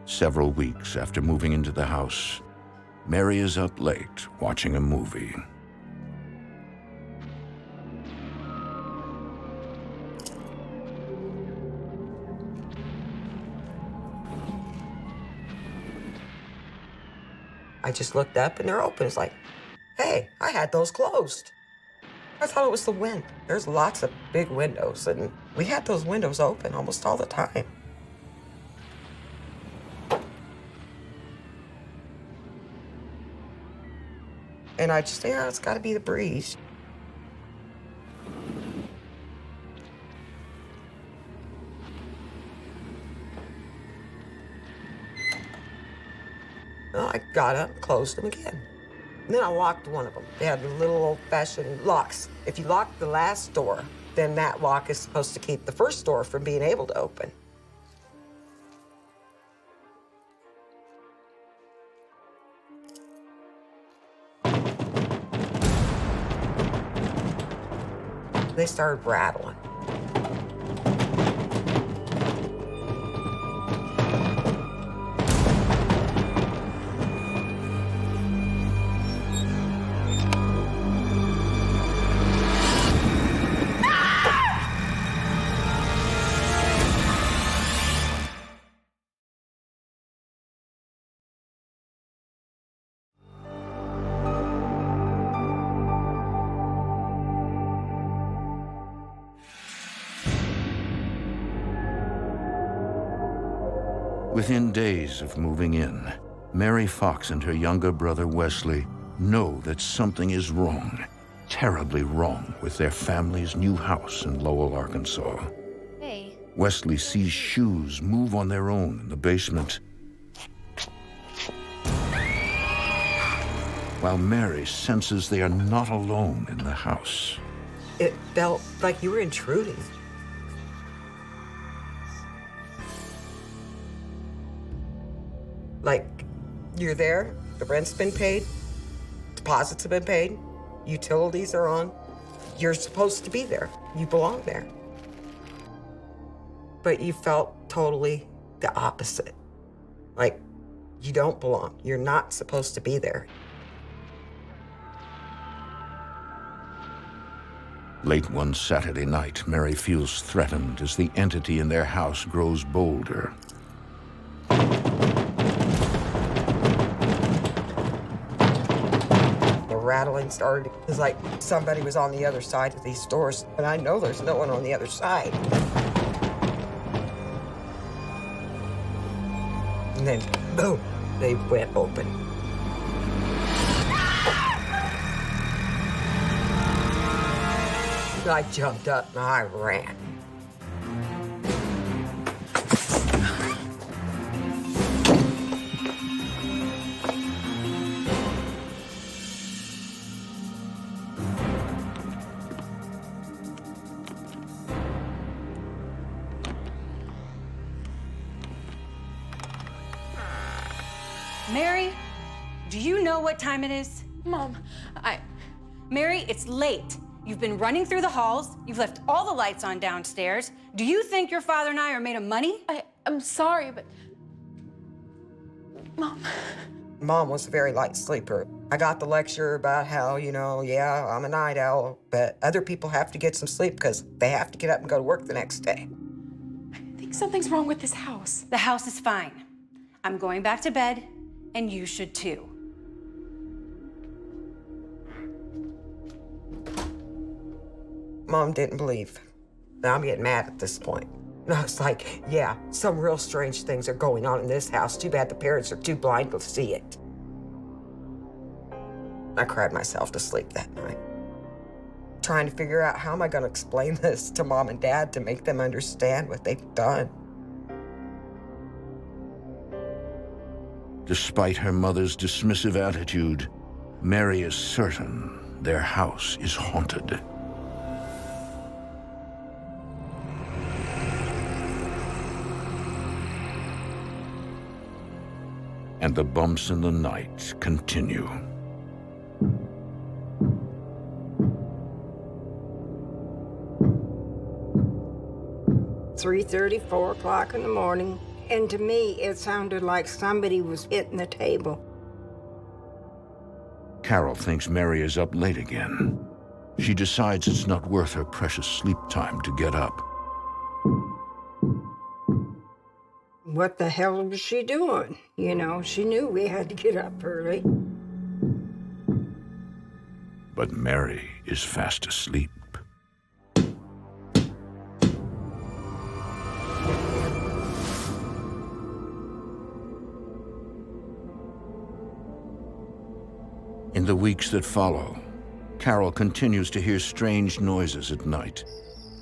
Several weeks after moving into the house, Mary is up late watching a movie. I just looked up and they're open. It's like, hey, I had those closed. I thought it was the wind. There's lots of big windows, and we had those windows open almost all the time. And I just think, oh, it's gotta be the breeze. Well, I got up and closed them again. And then I locked one of them. They had the little old-fashioned locks. If you lock the last door, then that lock is supposed to keep the first door from being able to open. They started rattling. Within days of moving in, Mary Fox and her younger brother Wesley know that something is wrong, terribly wrong, with their family's new house in Lowell, Arkansas. Hey. Wesley sees shoes move on their own in the basement, while Mary senses they are not alone in the house. It felt like you were intruding. Like, you're there, the rent's been paid, deposits have been paid, utilities are on. You're supposed to be there. You belong there. But you felt totally the opposite. Like, you don't belong. You're not supposed to be there. Late one Saturday night, Mary feels threatened as the entity in their house grows bolder. Rattling started. It was like somebody was on the other side of these doors, and I know there's no one on the other side. And then, boom, they went open. I jumped up and I ran. Mary, do you know what time it is? Mom, Mary, it's late. You've been running through the halls. You've left all the lights on downstairs. Do you think your father and I are made of money? I'm sorry, but... Mom. Mom was a very light sleeper. I got the lecture about how, yeah, I'm a night owl, but other people have to get some sleep because they have to get up and go to work the next day. I think something's wrong with this house. The house is fine. I'm going back to bed, and you should too. Mom didn't believe. Now I'm getting mad at this point. And I was like, yeah, some real strange things are going on in this house. Too bad the parents are too blind to see it. I cried myself to sleep that night, trying to figure out how am I going to explain this to Mom and Dad to make them understand what they've done. Despite her mother's dismissive attitude, Mary is certain their house is haunted. And the bumps in the night continue. 3:30, 4 o'clock in the morning, and to me, it sounded like somebody was hitting the table. Carol thinks Mary is up late again. She decides it's not worth her precious sleep time to get up. What the hell was she doing? She knew we had to get up early. But Mary is fast asleep. In the weeks that follow, Carol continues to hear strange noises at night,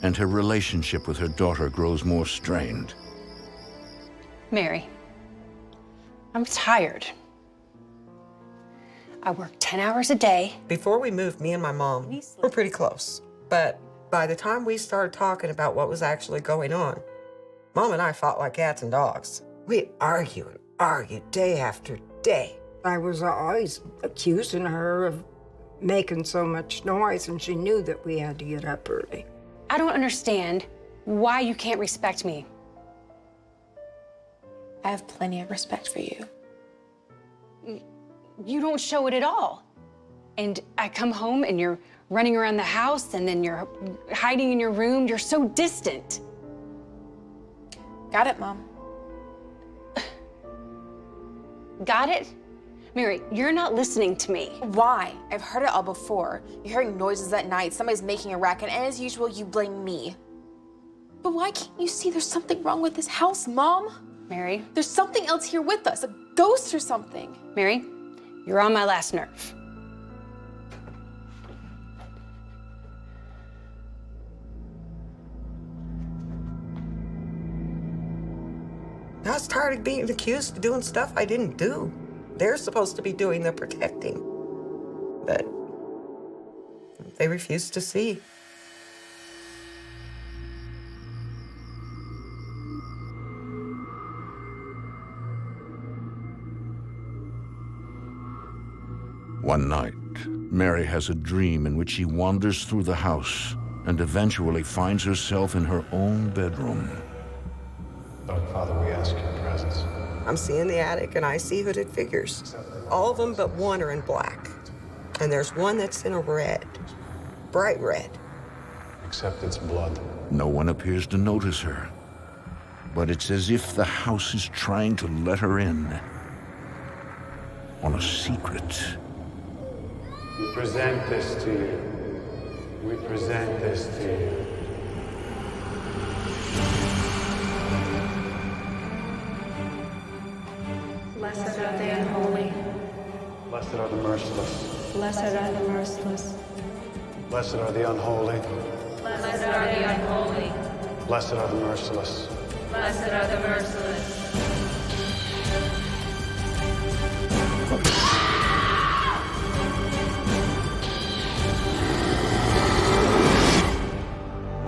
and her relationship with her daughter grows more strained. Mary, I'm tired. I work 10 hours a day. Before we moved, me and my mom were pretty close. But by the time we started talking about what was actually going on, Mom and I fought like cats and dogs. We'd argue and argue day after day. I was always accusing her of making so much noise, and she knew that we had to get up early. I don't understand why you can't respect me. I have plenty of respect for you. You don't show it at all. And I come home and you're running around the house and then you're hiding in your room. You're so distant. Got it, Mom. Got it? Mary, you're not listening to me. Why? I've heard it all before. You're hearing noises at night, somebody's making a racket, and as usual, you blame me. But why can't you see there's something wrong with this house, Mom? Mary? There's something else here with us, a ghost or something. Mary, you're on my last nerve. I was tired of being accused of doing stuff I didn't do. They're supposed to be doing the protecting, but they refused to see. One night, Mary has a dream in which she wanders through the house and eventually finds herself in her own bedroom. Father, we ask your presence. I'm seeing the attic and I see hooded figures. All of them but one are in black. And there's one that's in a red, bright red. Except it's blood. No one appears to notice her, but it's as if the house is trying to let her in on a secret. We present this to you. We present this to you. Blessed are the unholy. Blessed are the merciless. Blessed are the merciless. Blessed are the unholy. Blessed are the unholy. Blessed are the merciless. Blessed are the merciless.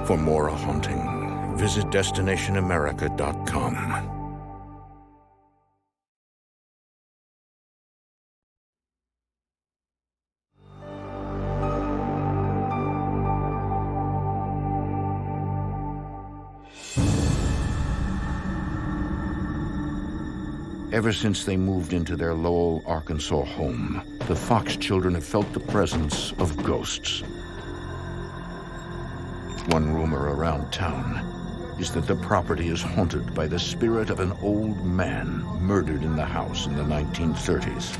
For more haunting, visit DestinationAmerica.com. Ever since they moved into their Lowell, Arkansas home, the Fox children have felt the presence of ghosts. One rumor around town is that the property is haunted by the spirit of an old man murdered in the house in the 1930s.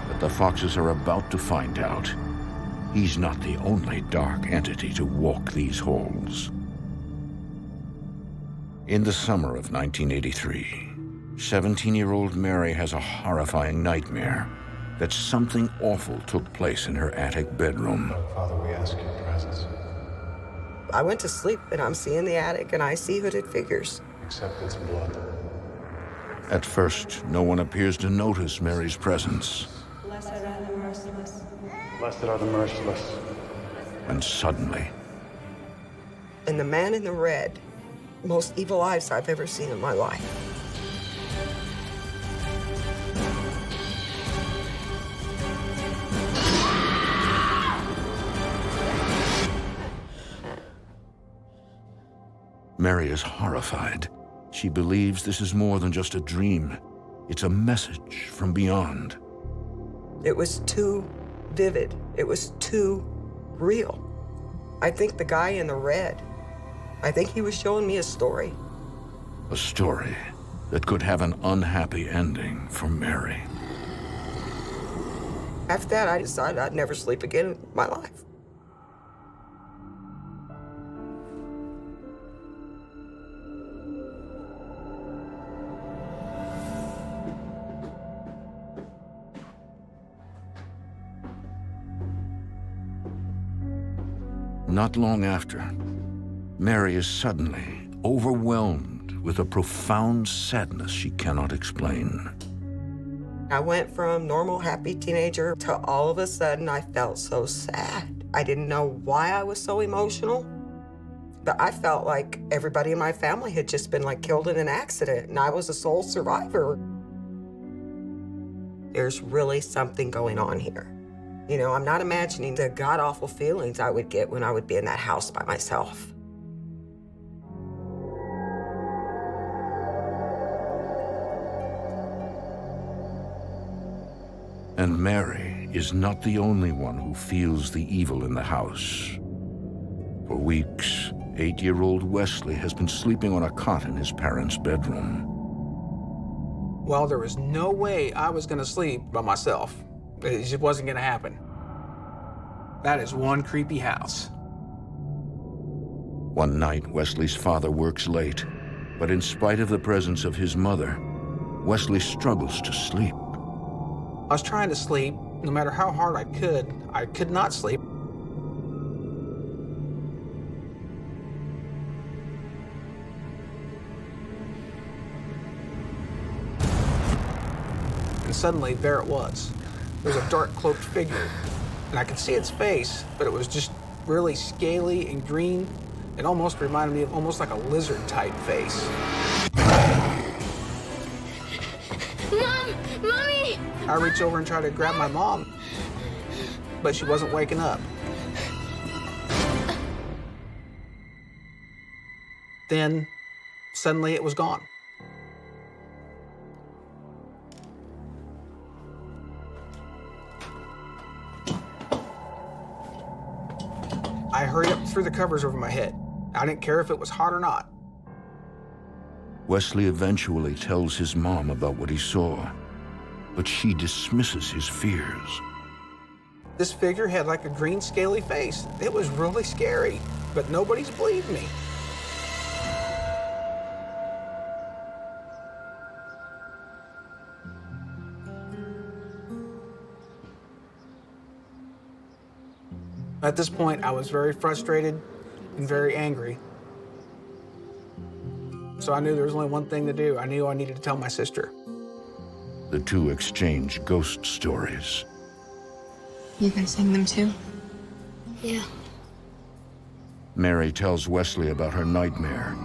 But the Foxes are about to find out he's not the only dark entity to walk these halls. In the summer of 1983, 17-year-old Mary has a horrifying nightmare that something awful took place in her attic bedroom. Father, we ask your presence. I went to sleep and I'm seeing the attic and I see hooded figures. Except it's blood. At first, no one appears to notice Mary's presence. Blessed are the merciless. Blessed are the merciless. And suddenly, And the man in the red, most evil eyes I've ever seen in my life. Mary is horrified. She believes this is more than just a dream. It's a message from beyond. It was too vivid. It was too real. I think the guy in the red, I think he was showing me a story. A story that could have an unhappy ending for Mary. After that, I decided I'd never sleep again in my life. Not long after, Mary is suddenly overwhelmed with a profound sadness she cannot explain. I went from normal, happy teenager to all of a sudden I felt so sad. I didn't know why I was so emotional, but I felt like everybody in my family had just been killed in an accident and I was a sole survivor. There's really something going on here. You know, I'm not imagining the god-awful feelings I would get when I would be in that house by myself. And Mary is not the only one who feels the evil in the house. For weeks, 8-year-old Wesley has been sleeping on a cot in his parents' bedroom. Well, there was no way I was gonna sleep by myself. It just wasn't gonna happen. That is one creepy house. One night, Wesley's father works late, but in spite of the presence of his mother, Wesley struggles to sleep. I was trying to sleep. No matter how hard I could not sleep. And suddenly, there it was. There was a dark cloaked figure, and I could see its face, but it was just really scaly and green. It almost reminded me of almost like a lizard-type face. Mom! Mommy! I reached over and tried to grab my mom, but she wasn't waking up. Then, suddenly it was gone. I hurried up through the covers over my head. I didn't care if it was hot or not. Wesley eventually tells his mom about what he saw, but she dismisses his fears. This figure had like a green scaly face. It was really scary, but nobody's believed me. At this point, I was very frustrated and very angry. So I knew there was only one thing to do. I knew I needed to tell my sister. The two exchange ghost stories. You been seeing them too? Yeah. Mary tells Wesley about her nightmare.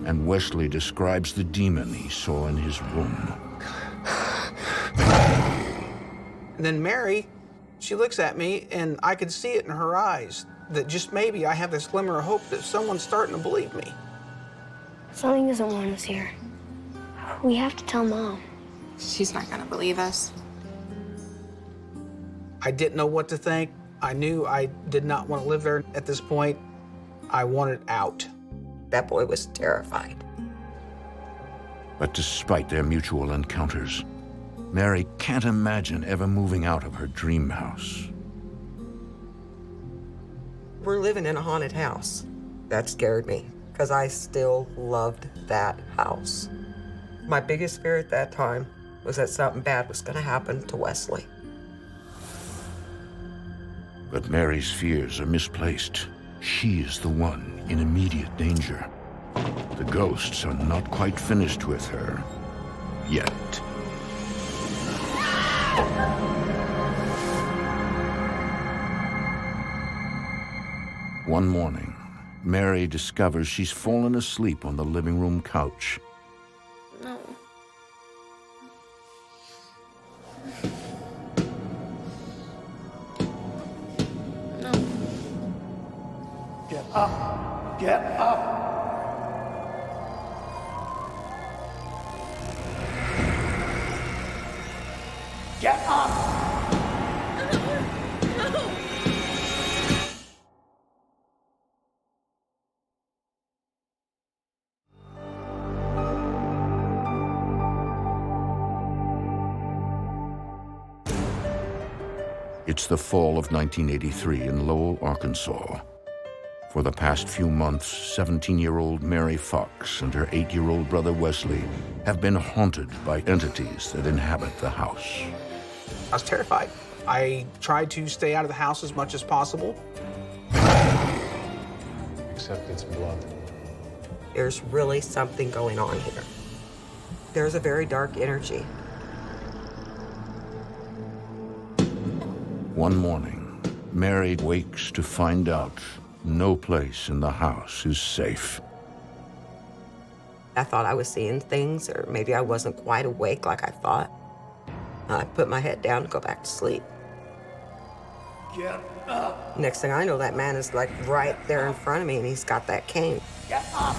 And Wesley describes the demon he saw in his room. And then Mary, she looks at me, and I could see it in her eyes that just maybe I have this glimmer of hope that someone's starting to believe me. Something doesn't want us here. We have to tell Mom. She's not gonna believe us. I didn't know what to think. I knew I did not want to live there at this point. I wanted out. That boy was terrified. But despite their mutual encounters, Mary can't imagine ever moving out of her dream house. We're living in a haunted house. That scared me, because I still loved that house. My biggest fear at that time was that something bad was going to happen to Wesley. But Mary's fears are misplaced. She is the one in immediate danger. The ghosts are not quite finished with her yet. One morning, Mary discovers she's fallen asleep on the living room couch. No. No. Get up! Get up! Get up! It's the fall of 1983 in Lowell, Arkansas. For the past few months, 17-year-old Mary Fox and her 8-year-old brother Wesley have been haunted by entities that inhabit the house. I was terrified. I tried to stay out of the house as much as possible. Except it's blood. There's really something going on here. There's a very dark energy. One morning, Mary wakes to find out no place in the house is safe. I thought I was seeing things, or maybe I wasn't quite awake like I thought. I put my head down to go back to sleep. Get up. Next thing I know, that man is like right there in front of me, and he's got that cane. Get up.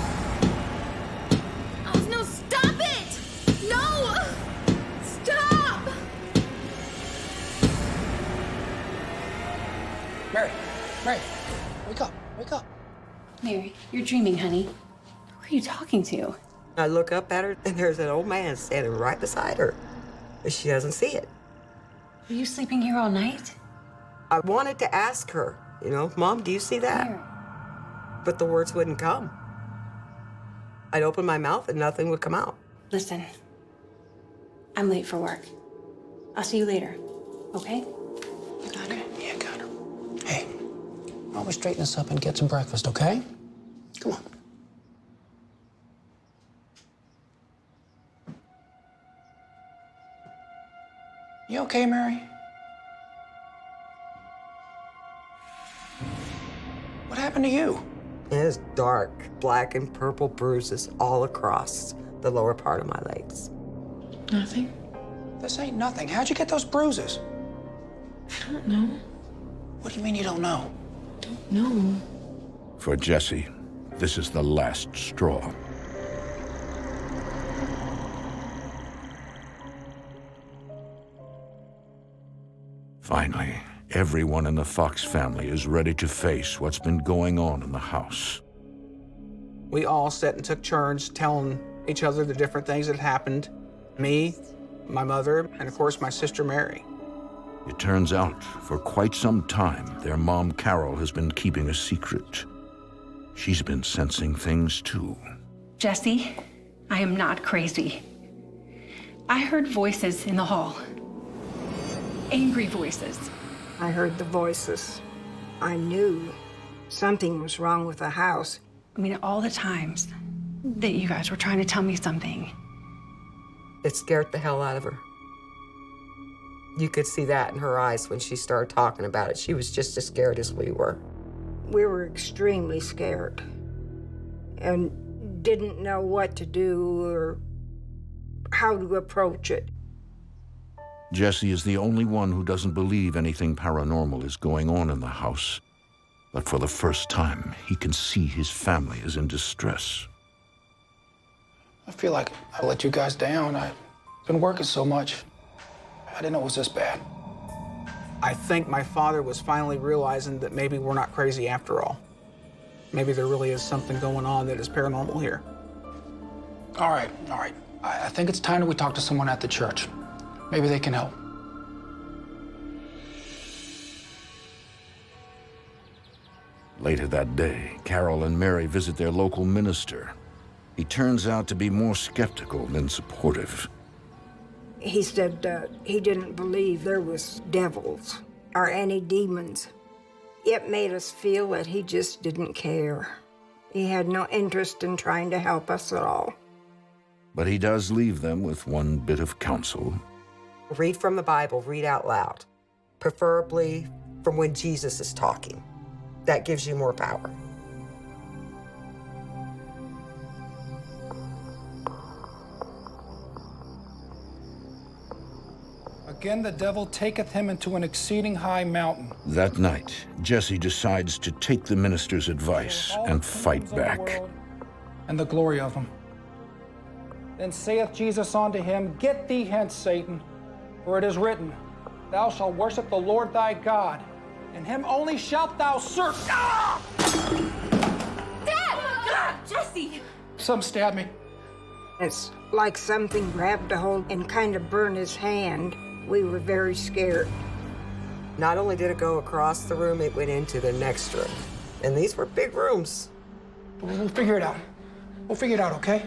Oh, no, stop it! No! Stop! Mary, Mary, wake up, wake up. Mary, you're dreaming, honey. Who are you talking to? I look up at her, and there's an old man standing right beside her. But she doesn't see it. Were you sleeping here all night? I wanted to ask her, you know, Mom, do you see that? Mary. But the words wouldn't come. I'd open my mouth and nothing would come out. Listen, I'm late for work. I'll see you later, okay? You got it? Yeah, got her. Hey, why don't we straighten this up and get some breakfast, okay? Come on. You okay, Mary? What happened to you? It is dark, black and purple bruises all across the lower part of my legs. Nothing. This ain't nothing. How'd you get those bruises? I don't know. What do you mean you don't know? No. For Jesse, this is the last straw. Finally, everyone in the Fox family is ready to face what's been going on in the house. We all sat and took turns telling each other the different things that happened. Me, my mother, and of course my sister Mary. It turns out, for quite some time, their mom Carol has been keeping a secret. She's been sensing things too. Jesse, I am not crazy. I heard voices in the hall. Angry voices. I heard the voices. I knew something was wrong with the house. I mean, all the times that you guys were trying to tell me something. It scared the hell out of her. You could see that in her eyes when she started talking about it. She was just as scared as we were. We were extremely scared and didn't know what to do or how to approach it. Jesse is the only one who doesn't believe anything paranormal is going on in the house. But for the first time, he can see his family is in distress. I feel like I let you guys down. I've been working so much. I didn't know it was this bad. I think my father was finally realizing that maybe we're not crazy after all. Maybe there really is something going on that is paranormal here. All right. I think it's time that we talk to someone at the church. Maybe they can help. Later that day, Carol and Mary visit their local minister. He turns out to be more skeptical than supportive. He said he didn't believe there was devils or any demons. It made us feel that he just didn't care. He had no interest in trying to help us at all. But he does leave them with one bit of counsel. Read from the Bible, read out loud, preferably from when Jesus is talking. That gives you more power. Again, the devil taketh him into an exceeding high mountain. That night, Jesse decides to take the minister's advice and fight back. And the glory of him. Then saith Jesus unto him, Get thee hence, Satan, for it is written, Thou shalt worship the Lord thy God, and him only shalt thou serve. Ah! Dad! God, Jesse! Some stabbed me. It's like something grabbed a hold and kind of burned his hand. We were very scared. Not only did it go across the room, it went into the next room. And these were big rooms. We'll figure it out. We'll figure it out, okay?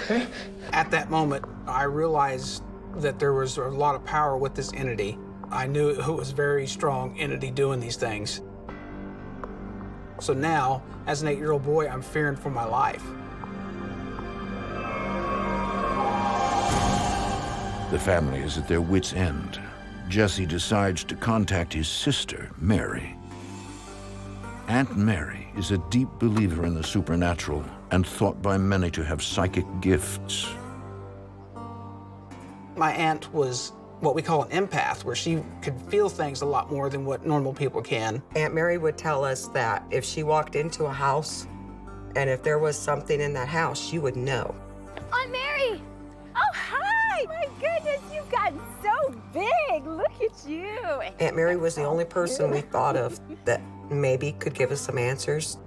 Okay? At that moment, I realized that there was a lot of power with this entity. I knew it was a very strong entity doing these things. So now, as an 8-year-old boy, I'm fearing for my life. The family is at their wits' end. Jesse decides to contact his sister, Mary. Aunt Mary is a deep believer in the supernatural and thought by many to have psychic gifts. My aunt was what we call an empath, where she could feel things a lot more than what normal people can. Aunt Mary would tell us that if she walked into a house and if there was something in that house, she would know. Aunt Mary! Oh, hi! My goodness, you've gotten so big. Look at you. Aunt Mary was the only person we thought of that maybe could give us some answers.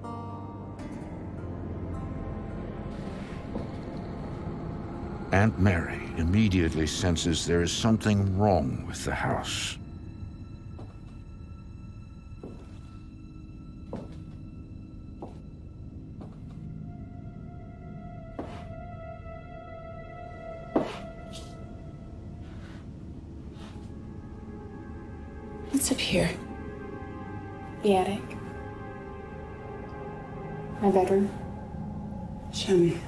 Aunt Mary immediately senses there is something wrong with the house. What's up here? The attic. My bedroom. Show me.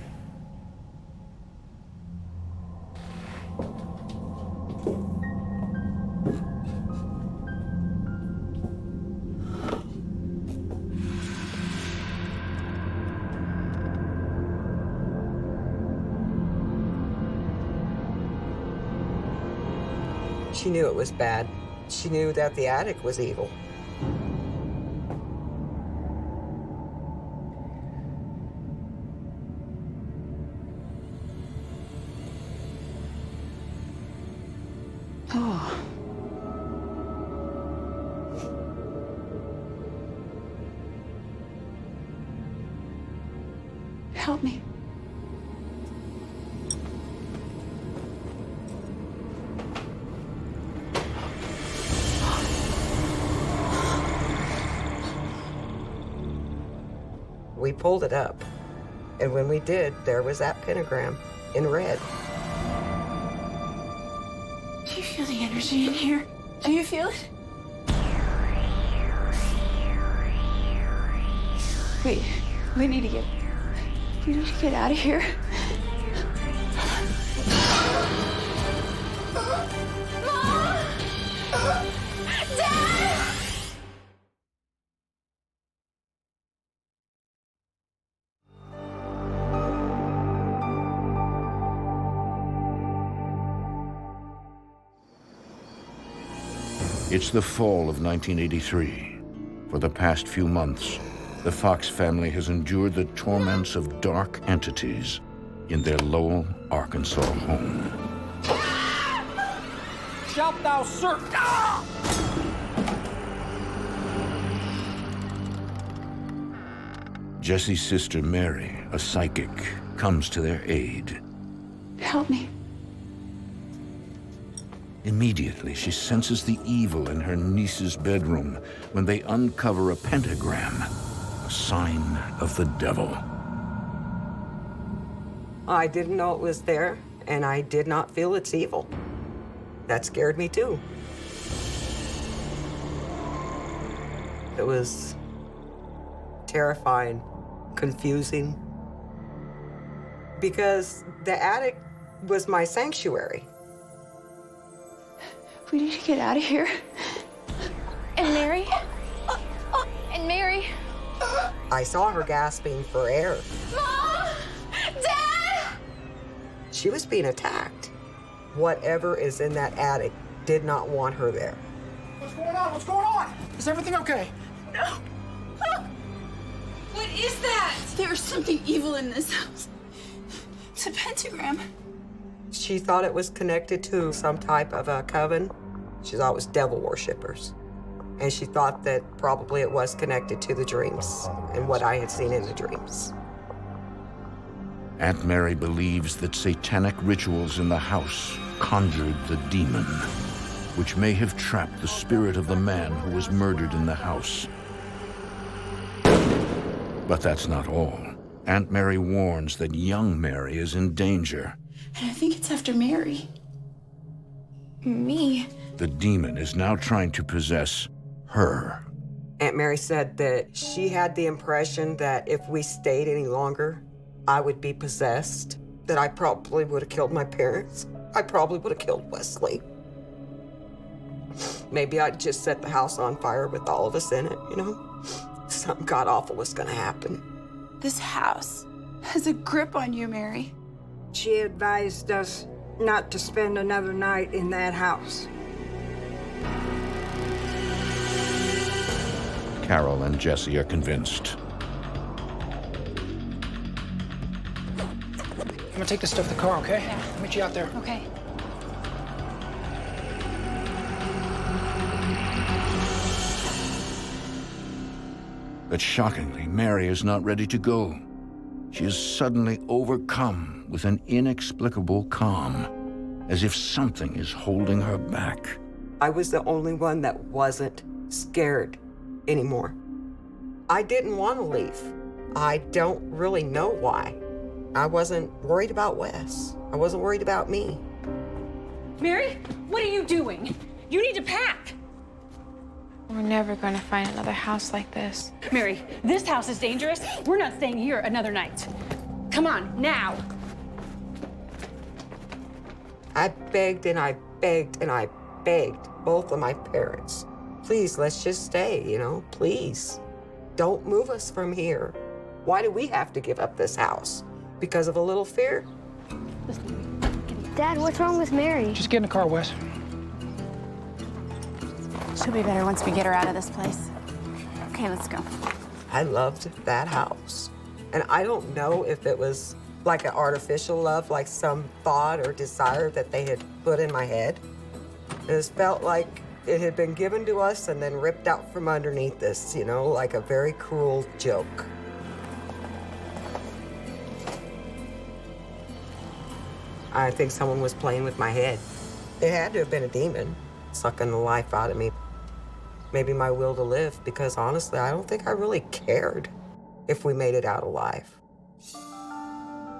She knew it was bad. She knew that the attic was evil. Oh. Help me. We pulled it up, and when we did, there was that pentagram in red. Do you feel the energy in here? Do you feel it? We need to get out of here. Mom! Dad! It's the fall of 1983. For the past few months, the Fox family has endured the torments of dark entities in their Lowell, Arkansas home. Shalt thou serve? Jesse's sister Mary, a psychic, comes to their aid. Help me. Immediately, she senses the evil in her niece's bedroom when they uncover a pentagram, a sign of the devil. I didn't know it was there, and I did not feel it's evil. That scared me too. It was terrifying, confusing, because the attic was my sanctuary. We need to get out of here. And Mary? And Mary? I saw her gasping for air. Mom! Dad! She was being attacked. Whatever is in that attic did not want her there. What's going on? What's going on? Is everything okay? No. What is that? There's something evil in this house. It's a pentagram. She thought it was connected to some type of a coven. She thought it was devil worshippers. And she thought that probably it was connected to the dreams and what I had seen in the dreams. Aunt Mary believes that satanic rituals in the house conjured the demon, which may have trapped the spirit of the man who was murdered in the house. But that's not all. Aunt Mary warns that young Mary is in danger. And I think it's after Mary. Me? The demon is now trying to possess her. Aunt Mary said that she had the impression that if we stayed any longer, I would be possessed, that I probably would have killed my parents. I probably would have killed Wesley. Maybe I'd just set the house on fire with all of us in it, you know? something god-awful was gonna happen. This house has a grip on you, Mary. She advised us not to spend another night in that house. Carol and Jesse are convinced. I'm gonna take this stuff to the car, okay? Yeah. I'll meet you out there. Okay. But shockingly, Mary is not ready to go. She is suddenly overcome with an inexplicable calm, as if something is holding her back. I was the only one that wasn't scared anymore. I didn't want to leave. I don't really know why. I wasn't worried about Wes. I wasn't worried about me. Mary, what are you doing? You need to pack. We're never gonna find another house like this. Mary, this house is dangerous. We're not staying here another night. Come on, now. I begged and I begged and I begged both of my parents. Please, let's just stay, you know, please. Don't move us from here. Why do we have to give up this house? Because of a little fear? Dad, what's wrong with Mary? Just get in the car, Wes. She'll be better once we get her out of this place. Okay, let's go. I loved that house. And I don't know if it was like an artificial love, like some thought or desire that they had put in my head. It just felt like it had been given to us and then ripped out from underneath us, you know, like a very cruel joke. I think someone was playing with my head. It had to have been a demon sucking the life out of me. Maybe my will to live, because honestly, I don't think I really cared if we made it out alive.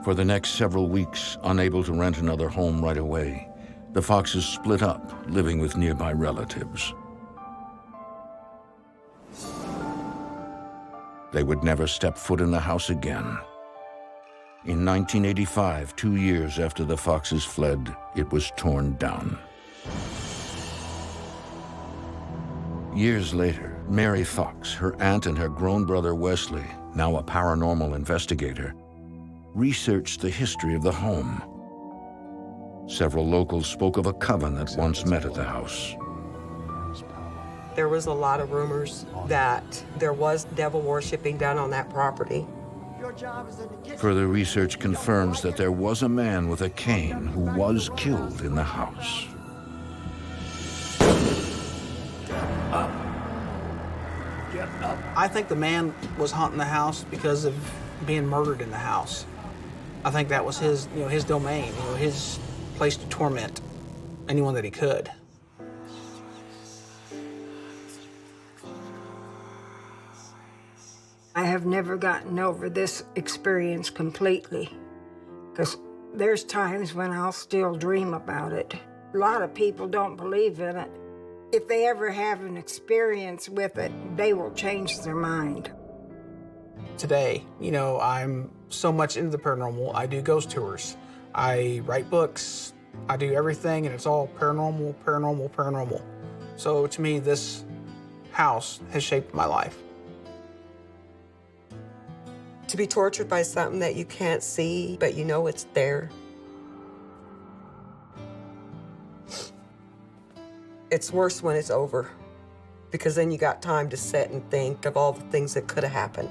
For the next several weeks, unable to rent another home right away, the Foxes split up, living with nearby relatives. They would never step foot in the house again. In 1985, 2 years after the Foxes fled, it was torn down. Years later, Mary Fox, her aunt, and her grown brother Wesley, now a paranormal investigator, researched the history of the home. Several locals spoke of a coven that once met at the house. There was a lot of rumors that there was devil worshiping done on that property. Further research confirms that there was a man with a cane who was killed in the house. I think the man was haunting the house because of being murdered in the house. I think that was his, his domain, his place to torment anyone that he could. I have never gotten over this experience completely, because there's times when I'll still dream about it. A lot of people don't believe in it. If they ever have an experience with it, they will change their mind. Today, I'm so much into the paranormal. I do ghost tours. I write books. I do everything, and it's all paranormal, paranormal, paranormal. So to me, this house has shaped my life. To be tortured by something that you can't see, but you know it's there. It's worse when it's over, because then you got time to sit and think of all the things that could have happened.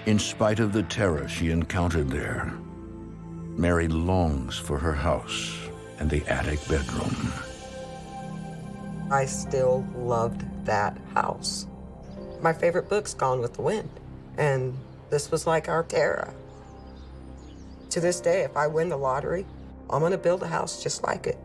In spite of the terror she encountered there, Mary longs for her house and the attic bedroom. I still loved that house. My favorite book's Gone with the Wind, and this was like our Terra. To this day, if I win the lottery, I'm gonna build a house just like it.